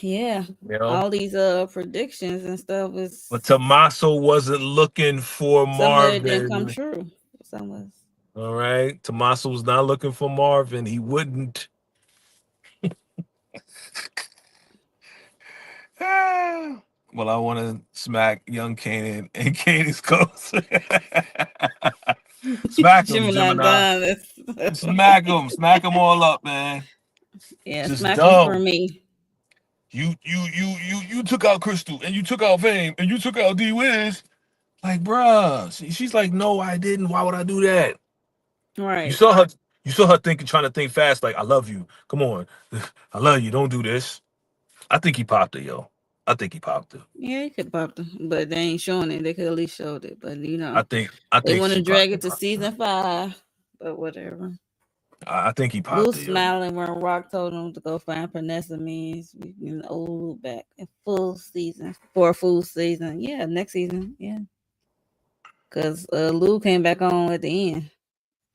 Yeah.
you know.
All these predictions and stuff
But
is
Tommaso wasn't looking for
some of it didn't come
Marvin.
true. Some was.
All right. Tommaso was not looking for Marvin. He wouldn't. Well, I want to smack young Kanan and Kanan's coach. Smack him,
Gemini
Gemini.
done.
Smack him. Smack him all up, man.
Yeah,
Just
smack him for
dumb.
me.
You took out Crystal and you took out Fame and you took out D Wiz. Like, bruh. She's like, no, I didn't. Why would I do that? You
Right.
saw her. You saw her thinking, trying to think fast. Like, I love you. Come on, I love you. Don't do this. I think he popped it, yo. I think he popped it.
Yeah, he could pop them, but they ain't showing it. They could at least showed it, but
I
they
think
want to
she
drag
popped
it
it.
to season 5. But whatever.
I think he
Lou
popped it, yo.
smiling when Rock told him to go find Panessa means we can old back in full season for a full season. Yeah, next season. Yeah, because Lou came back on at the end.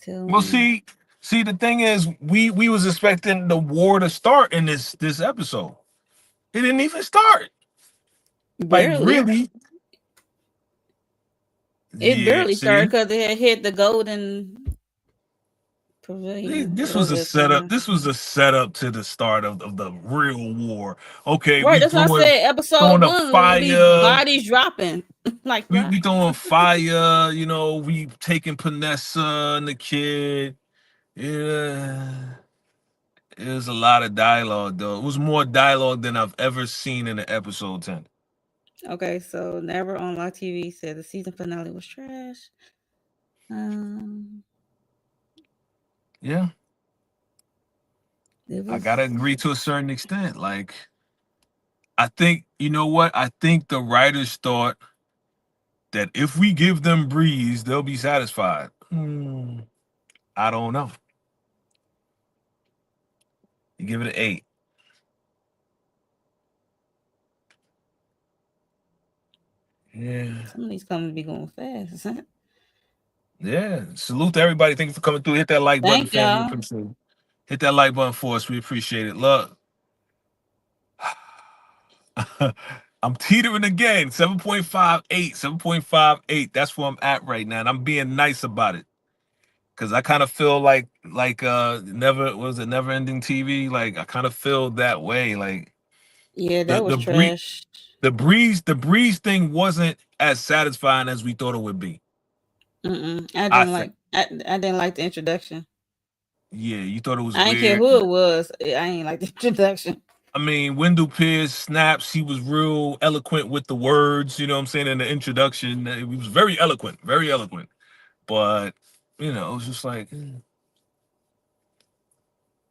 Tell
Well,
me,
see, the thing is, we was expecting the war to start in this episode. It didn't even start. Like,
barely.
really?
It
Yeah.
barely started
See,
because they had hit the Golden Pavilion,
this was
whatever
a
it's called.
setup. This was a setup to the start of the real war. Okay,
Right, that's why I said episode
throwing a
1 when these
fire.
bodies dropping like
We
flies.
throwing fire. We taking Panessa and the kid. Yeah, it was a lot of dialogue though. It was more dialogue than I've ever seen in an episode 10.
Okay, so Never on Live TV said the season finale was trash. Um,
Yeah,
It
I
was.
gotta agree to a certain extent. Like, I think you know what? I think the writers thought that if we give them Breeze, they'll be satisfied. I don't know. You give it an 8. Yeah.
Some of these coming to be going fast.
Yeah. Salute to everybody. Thank you for coming through. Hit that like button,
Thank
fam. We
y'all.
appreciate it. Hit that like button for us. We appreciate it. Look, I'm teetering again. 7.58. 7.58. That's where I'm at right now. And I'm being nice about it. Cause I kind of feel like never was it never ending TV. Like I kind of feel that way. Like
Yeah,
the
that was
the breeze
trash.
the breeze thing wasn't as satisfying as we thought it would be.
Mm-mm. I
I
didn't
think.
like. I didn't like the introduction.
Yeah, you thought it was
I didn't care
weird.
who it was. I ain't like the introduction.
I mean, Wendell Pierce snaps. He was real eloquent with the words. You know what I'm saying in the introduction. He was very eloquent, very eloquent. But it was just like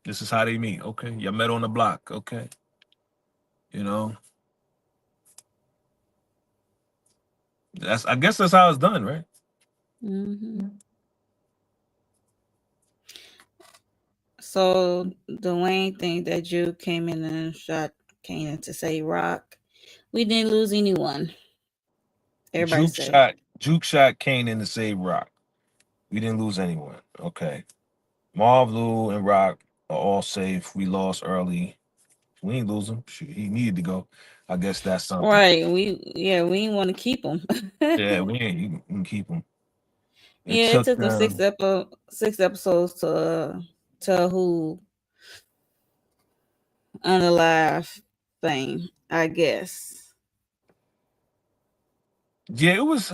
this is how they meet. Okay, you met on the block. Okay, you know I guess that's how it's done, right?
Hmm. So Dwayne think that Drew came in and shot Kanan to say Rock. We didn't lose anyone. Everybody
Juke
say.
shot Juke shot Kane in to save Rock. We didn't lose anyone. Okay. Marv, Lou, and Rock are all safe. We lost early. We ain't lose him. Shoot, he needed to go. I guess that's something.
Right. We didn't want to keep him.
Yeah, we ain't. You can keep him. It
Yeah, it
took
took them
them.
6 episodes to tell who unalive thing, I guess.
Yeah, it was.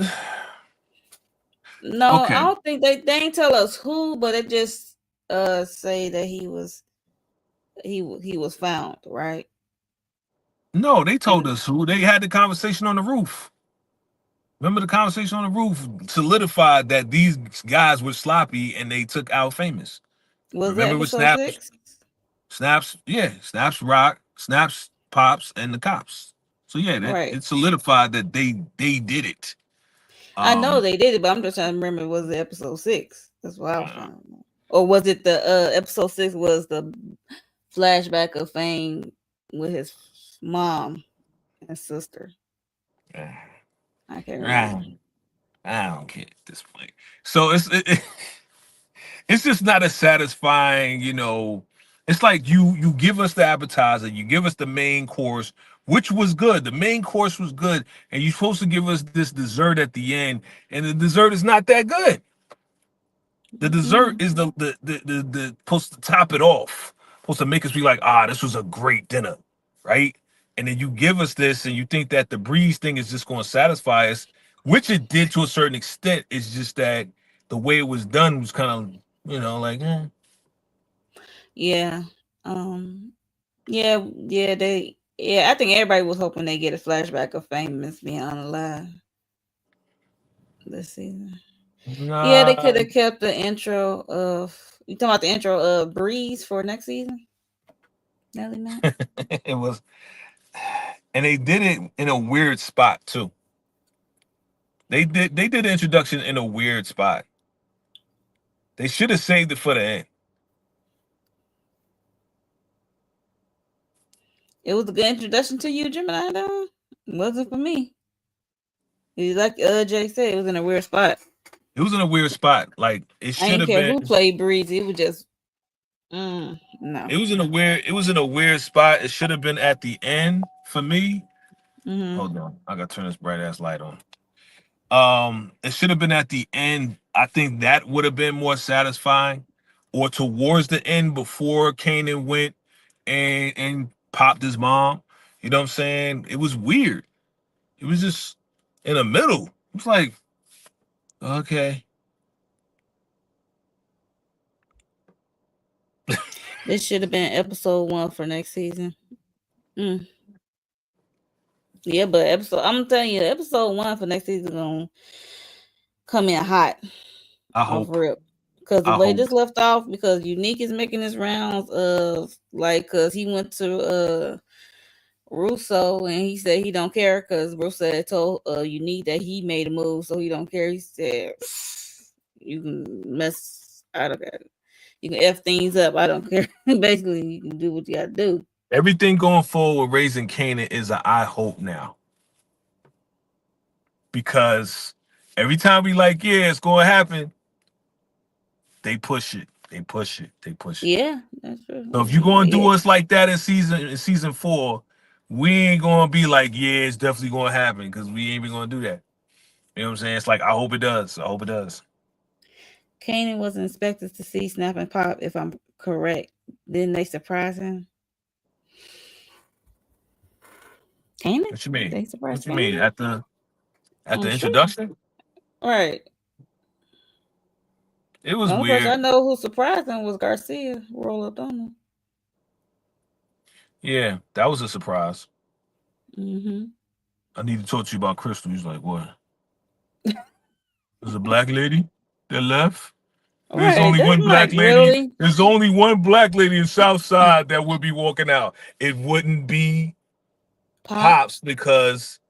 No, I
Okay.
don't think they ain't tell us who, but it just say that he was found, right?
No, they told
And
us who. They had the conversation on the roof. Remember the conversation on the roof solidified that these guys were sloppy and they took out famous.
was that
Remember with
episode
Snaps?
6?
Snaps, yeah, Snaps Rock, Snaps Pops, and the cops. So yeah, that
Right.
it solidified that they did it.
I know
Um,
they did it, but I'm just trying to remember, was it episode 6? That's what I was
uh,
trying to remember. Or was it the episode 6 was the flashback of Fame with his mom and sister? I can't remember.
I don't care at this point. So it's just not as satisfying. It's like you give us the appetizer, you give us the main course, which was good. The main course was good, and you're supposed to give us this dessert at the end, and the dessert is not that good. The dessert
Mm-mm.
is the supposed to top it off, supposed to make us be like, this was a great dinner, right? And then you give us this, and you think that the breeze thing is just going to satisfy us, which it did to a certain extent. It's just that the way it was done was kind of, like,
Yeah. Um. Yeah. They. Yeah. I think everybody was hoping they get a flashback of Famous being unalive this season. Yeah, they could
nah.
have kept the intro of. You talking about the intro of Breeze for next season? Nelly Mac.
It was, and they did it in a weird spot too. They did the introduction in a weird spot. They should have saved it for the end.
It was a good introduction to you, Gemini. Though it wasn't for me. It, like Jay said, it was in a weird spot.
It was in a weird spot. Like it
I
should
didn't
have
care who
been.
played Breeze. It was just no.
It was in a weird spot. It should have been at the end for me.
Hmm.
Hold on. I gotta turn this bright ass light on. It should have been at the end. I think that would have been more satisfying. Or towards the end before Kanan went and popped his mom. You know what I'm saying? It was weird. It was just in the middle. It was like, okay.
This should have been episode 1 for next season. Mm. Yeah, but I'm telling you, episode 1 for next season gonna come in hot
I
off
hope.
rip. Because the
I
way
hope.
this left off, because Unique is making his rounds of like, because he went to Russo and he said he don't care because Russo had told Unique that he made a move, so he don't care. He said you can mess, I don't care. You can f things up. I don't care. Basically, you can do what you gotta do.
Everything going forward with Raising Canaan is a I hope now. Because every time we like, yeah, it's gonna happen, they push it. They push it. They push it.
Yeah, that's true.
So
I
if you're
mean,
gonna do
yeah,
us like that in season 4, we ain't gonna be like, yeah, it's definitely gonna happen because we ain't even gonna do that. You know what I'm saying? It's like I hope it does. I hope it does.
Kanan wasn't expected to see Snap and Pop, if I'm correct. Didn't they surprise him? Kanan?
What you mean?
They surprised
What you mean
Kanan?
at the
I'm sure.
introduction?
Right.
It
The
was
only person I
weird.
know who surprised him was Garcia, Roll O'Donnell.
Yeah, that was a surprise.
Mm-hmm.
I need to talk to you about Crystal. He's like, what? There's a black lady that left. There's
Right.
only
That's
one
like,
black lady.
really?
There's only one black lady in South Side that would be walking out. It wouldn't be Pops
Pops?
because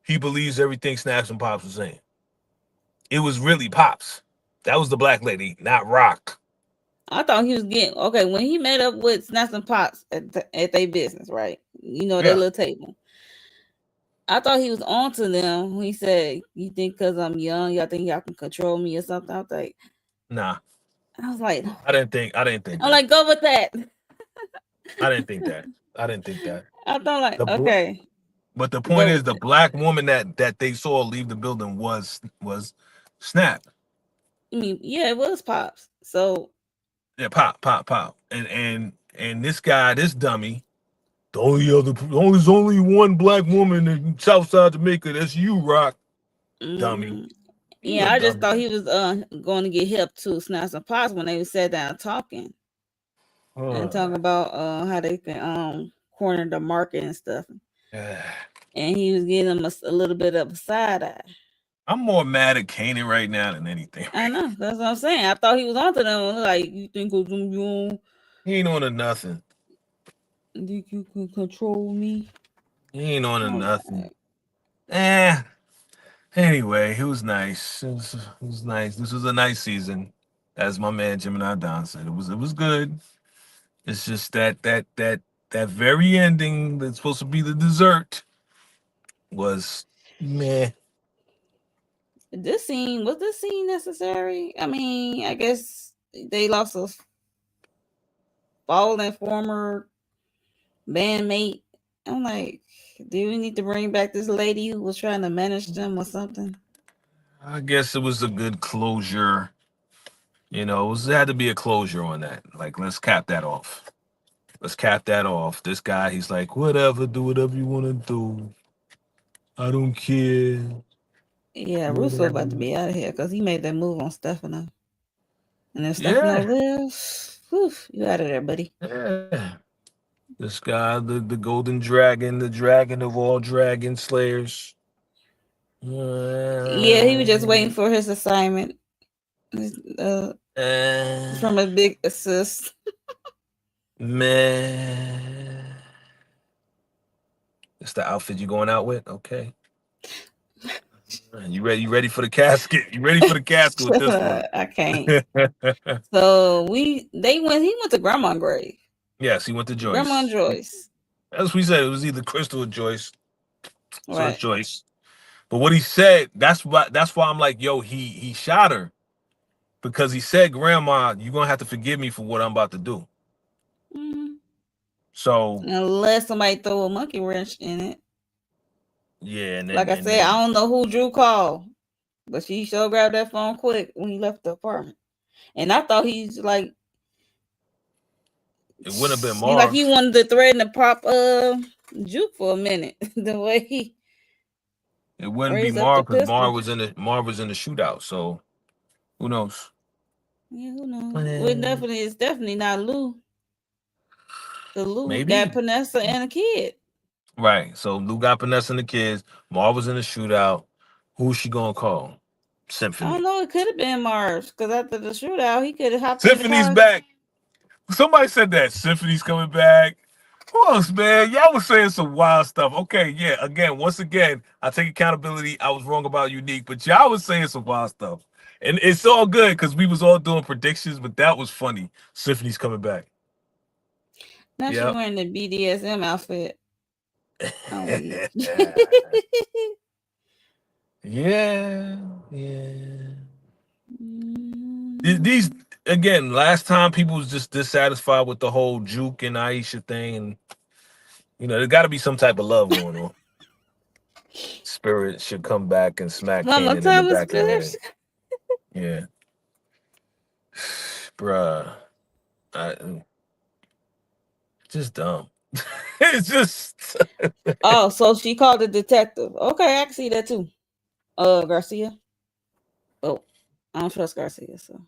he believes everything Snaps and Pops are saying. It was really Pops. That was the black lady, not Rock.
I thought he was getting okay when he met up with Snaps and Pops at their business, right? You know, their
Yeah.
little table. I thought he was on to them when he said, "You think because I'm young, y'all think y'all can control me or something?"
Nah.
I was like,
I didn't think
I'm
that.
like, go with that.
I didn't think that. I didn't think that.
I thought like,
The bl-
okay,
but the point
go
is
with
the
it.
black woman that they saw leave the building was Snap.
I mean, yeah, it was Pops. So
Yeah, pop. And this guy, this dummy, there's only one black woman in Southside Jamaica. That's you, Rock. Dummy.
mm,
You
yeah,
a
I just thought
dummy.
he was going to get hip to Snaps and Pops when they sat down talking and talking about how they can corner the market and stuff. And he was getting them a little bit of a side eye.
I'm more mad at Kanan right now than anything.
I know. That's what I'm saying. I thought he was onto them. Like, you think
He ain't on to nothing.
you can control me?
He ain't on to
I'm
nothing.
like,
Eh. Anyway, it was nice. It was nice. This was a nice season, as my man Gemini Don said. It was good. It's just that very ending that's supposed to be the dessert was meh.
this scene necessary? I mean, I guess they lost a fallen former bandmate. I'm like, do we need to bring back this lady who was trying to manage them or something?
I guess it was a good closure. It had to be a closure on that. Like, let's cap that off. Let's cap that off. This guy, he's like, whatever, do whatever you want to do. I don't care.
Yeah, Russo about to
Whatever.
be out of here because he made that move on Stefano. And if Stefano
Yeah,
lives, whew, you out of there, buddy.
yeah. This guy, the golden dragon, the dragon of all dragon slayers.
Yeah, he was just waiting
Uh,
for his assignment uh,
uh,
from a big assist.
man. It's the outfit you going out with? Okay. You ready? You ready for the casket? You ready for the casket with this one?
I can't. So he went to Grandma grave.
Yes, he went to
Grandma
Joyce.
Joyce.
As we said, it was either Crystal or Joyce. So it's
Right.
Joyce. But what he said, that's why I'm like, yo, he shot her. Because he said, Grandma, you're gonna have to forgive me for what I'm about to do.
Mm-hmm.
So
Unless somebody throw a monkey wrench in it.
yeah, and
Like
then
I
and
said, I
then
don't know who Drew called, but she sure grabbed that phone quick when he left the apartment. And I thought he's like,
it wouldn't have been
he
Marv.
wanted to threaten to pop Juke for a minute. The way he
It wouldn't be
raised up the
Marv because
pistol.
Marv was in the shootout. So who knows?
Yeah, who knows? Well,
Eh,
it's definitely not Lou. Cause Lou got
Maybe.
Panessa and a kid.
Right. So Lou got Vanessa and the kids. Marv was in the shootout. Who's she gonna call?
I don't
Symphony.
know. It could have been Mars because after the shootout, he could have hopped in the
Symphony's
car.
back. Somebody said that Symphony's coming back. Who else, man? Y'all was saying some wild stuff. Okay, yeah. Again, once again, I take accountability. I was wrong about Unique, but y'all was saying some wild stuff, and it's all good because we was all doing predictions. But that was funny. Symphony's coming back.
Now she
Yep.
wearing the BDSM outfit on week.
Yeah, yeah. These
Mm.
again. Last time people was just dissatisfied with the whole Juke and Aisha thing, and there got to be some type of love going on. Spirit should come back and smack
One more
Kanan in the
time with
back of the
Spirit.
head. Yeah, bruh, I, just dumb. It's just
Oh, so she called the detective. Okay, I can see that too. Garcia. Oh, I don't trust Garcia, so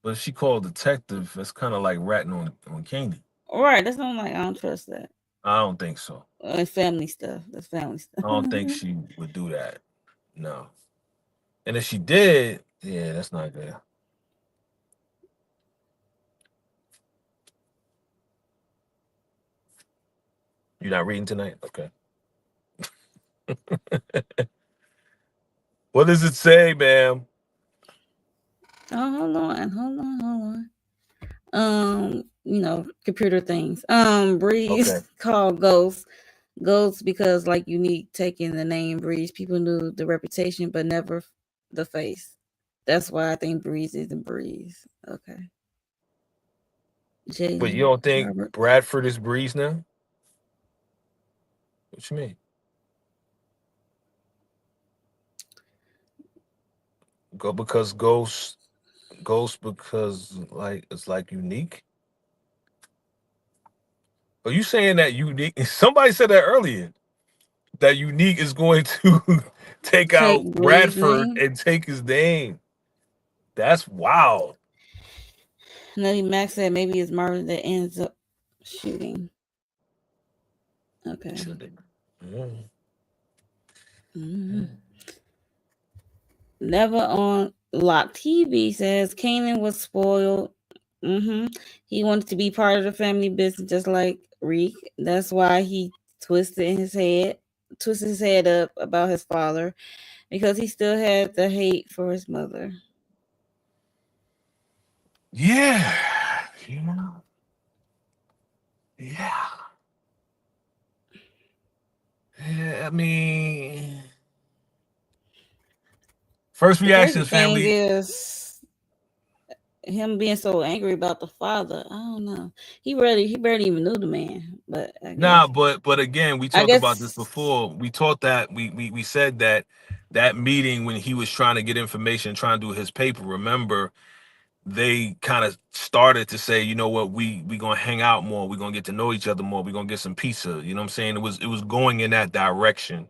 but if she called detective, that's kind of like ratting on Kanan.
all right, that's not like I don't trust that.
I don't think so.
Family stuff. That's family stuff.
I don't think she would do that. No. And if she did, yeah, that's not good. You're not reading tonight? Okay. What does it say, ma'am?
Oh, hold on. Computer things. Breeze
Okay.
called Ghost. Ghost because like Unique taking the name Breeze, people knew the reputation but never the face. That's why I think Breeze isn't Breeze. Okay.
But you
Jalen
don't think
Robert.
Bradford is Breeze now? What you mean? Go because Ghost because like it's like Unique? Are you saying that Unique somebody said that earlier? That Unique is going to take
Take
out
Breeze
Bradford
name.
and take his name. That's wild.
Nutty Max said maybe it's Marvin that ends up shooting. Okay.
Mm.
Mhm. Never on Lock TV says Kanan was spoiled. He wanted to be part of the family business just like Reek. That's why he twisted his head up about his father because he still had the hate for his mother.
Yeah. Yeah. Yeah. Yeah. I mean, first
The crazy
reactions,
thing
family.
is him being so angry about the father. I don't know. He barely even knew the man, but
Nah, but again, we
I
talked about this
guess
before. We taught that we said that that meeting when he was trying to get information, trying to do his paper. Remember, they kind of started to say, you know what, we gonna hang out more. We're gonna get to know each other more. We're gonna get some pizza. You know what I'm saying? It was going in that direction.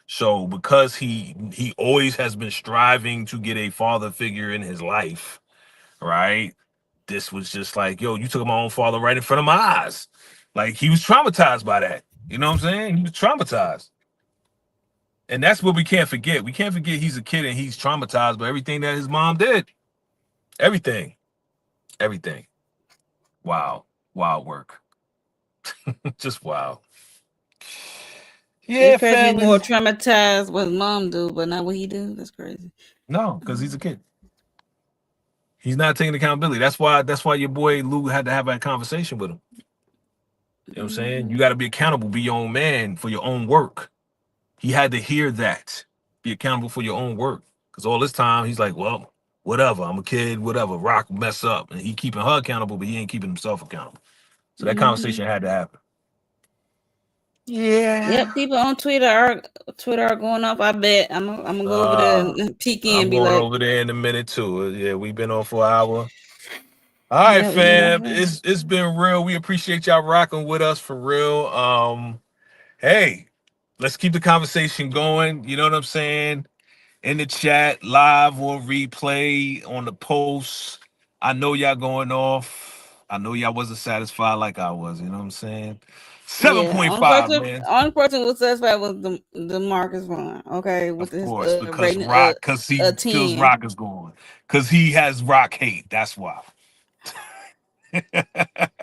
So because he always has been striving to get a father figure in his life, right? This was just like, yo, you took my own father right in front of my eyes. Like he was traumatized by that. You know what I'm saying? He was traumatized. And that's what we can't forget. We can't forget he's a kid and he's traumatized by everything that his mom did. Everything. Everything. Wow. Wild work. Just wow.
it's
Yeah,
crazy. More
family.
traumatized what his mom do, but not what he do. That's crazy.
No, because he's a kid. He's not taking accountability. That's why your boy Lou had to have that conversation with him. You know what I'm saying? You
Mm-hmm.
got to be accountable, be your own man for your own work. He had to hear that. Be accountable for your own work. Because all this time he's like, well, whatever. I'm a kid, whatever. Rock mess up. And he keeping her accountable, but he ain't keeping himself accountable. So that
Mm-hmm.
conversation had to happen.
Yep,
Yeah.
people on Twitter are going off. I bet I'm gonna go over there
Uh
and peek in
I'm
and be
going
like,
over there in a minute too. Yeah, we've been on for an hour. All right,
yeah, we've been
fam.
on.
It's been real. We appreciate y'all rocking with us for real. Hey, let's keep the conversation going. You know what I'm saying? In the chat, live or replay on the posts. I know y'all going off. I know y'all wasn't satisfied like I was. You know what I'm saying? Seven
Yeah,
point five, man.
only person who was satisfied was the Marcus Vaughn. Okay, with
Of
his
course, because
rating
Rock, because he
a
feels
10.
Rock is going, because he has Rock hate. That's why.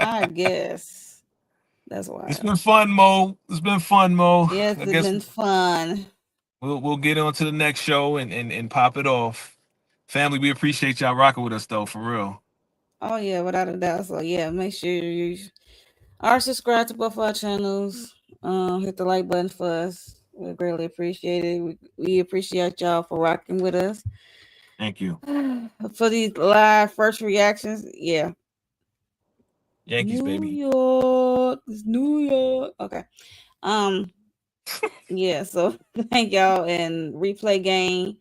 I guess that's
It's
wild.
been fun, Mo. It's been fun, Mo.
Yes,
I
it's
guess
been fun.
we'll get on to the next show and pop it off. Family, we appreciate y'all rocking with us though, for real.
Oh yeah, without a doubt. So yeah, make sure you are subscribed to both our channels. Hit the like button for us. We greatly appreciate it. We appreciate y'all for rocking with us.
Thank you.
For these live first reactions, yeah.
Yankees,
New
baby.
York, it's New York. Okay. Um, yeah, so thank y'all and replay game.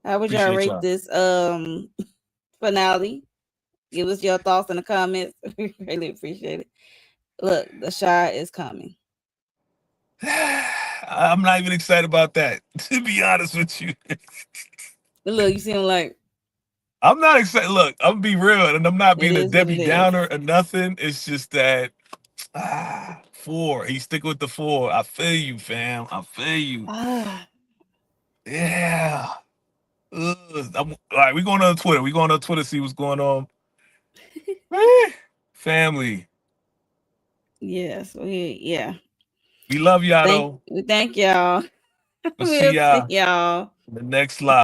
How would y'all
Appreciate
rate
y'all.
this finale? Give us your thoughts in the comments. We really appreciate it. Look, the shy is coming.
I'm not even excited about that, to be honest with you.
Look, you seem like
I'm not excited. Look, I'm gonna be real, and I'm not
it
being a
is what
Debbie
it is.
Downer or nothing. It's just that four. He's sticking with the four. I feel you, fam. I feel you.
Ah,
Yeah. All right, we going on Twitter. We going on Twitter to see what's going on. Eh, family.
yes, yeah.
We love y'all
Thank
though.
we thank y'all.
We'll see
We'll see
y'all
y'all.
in the next live.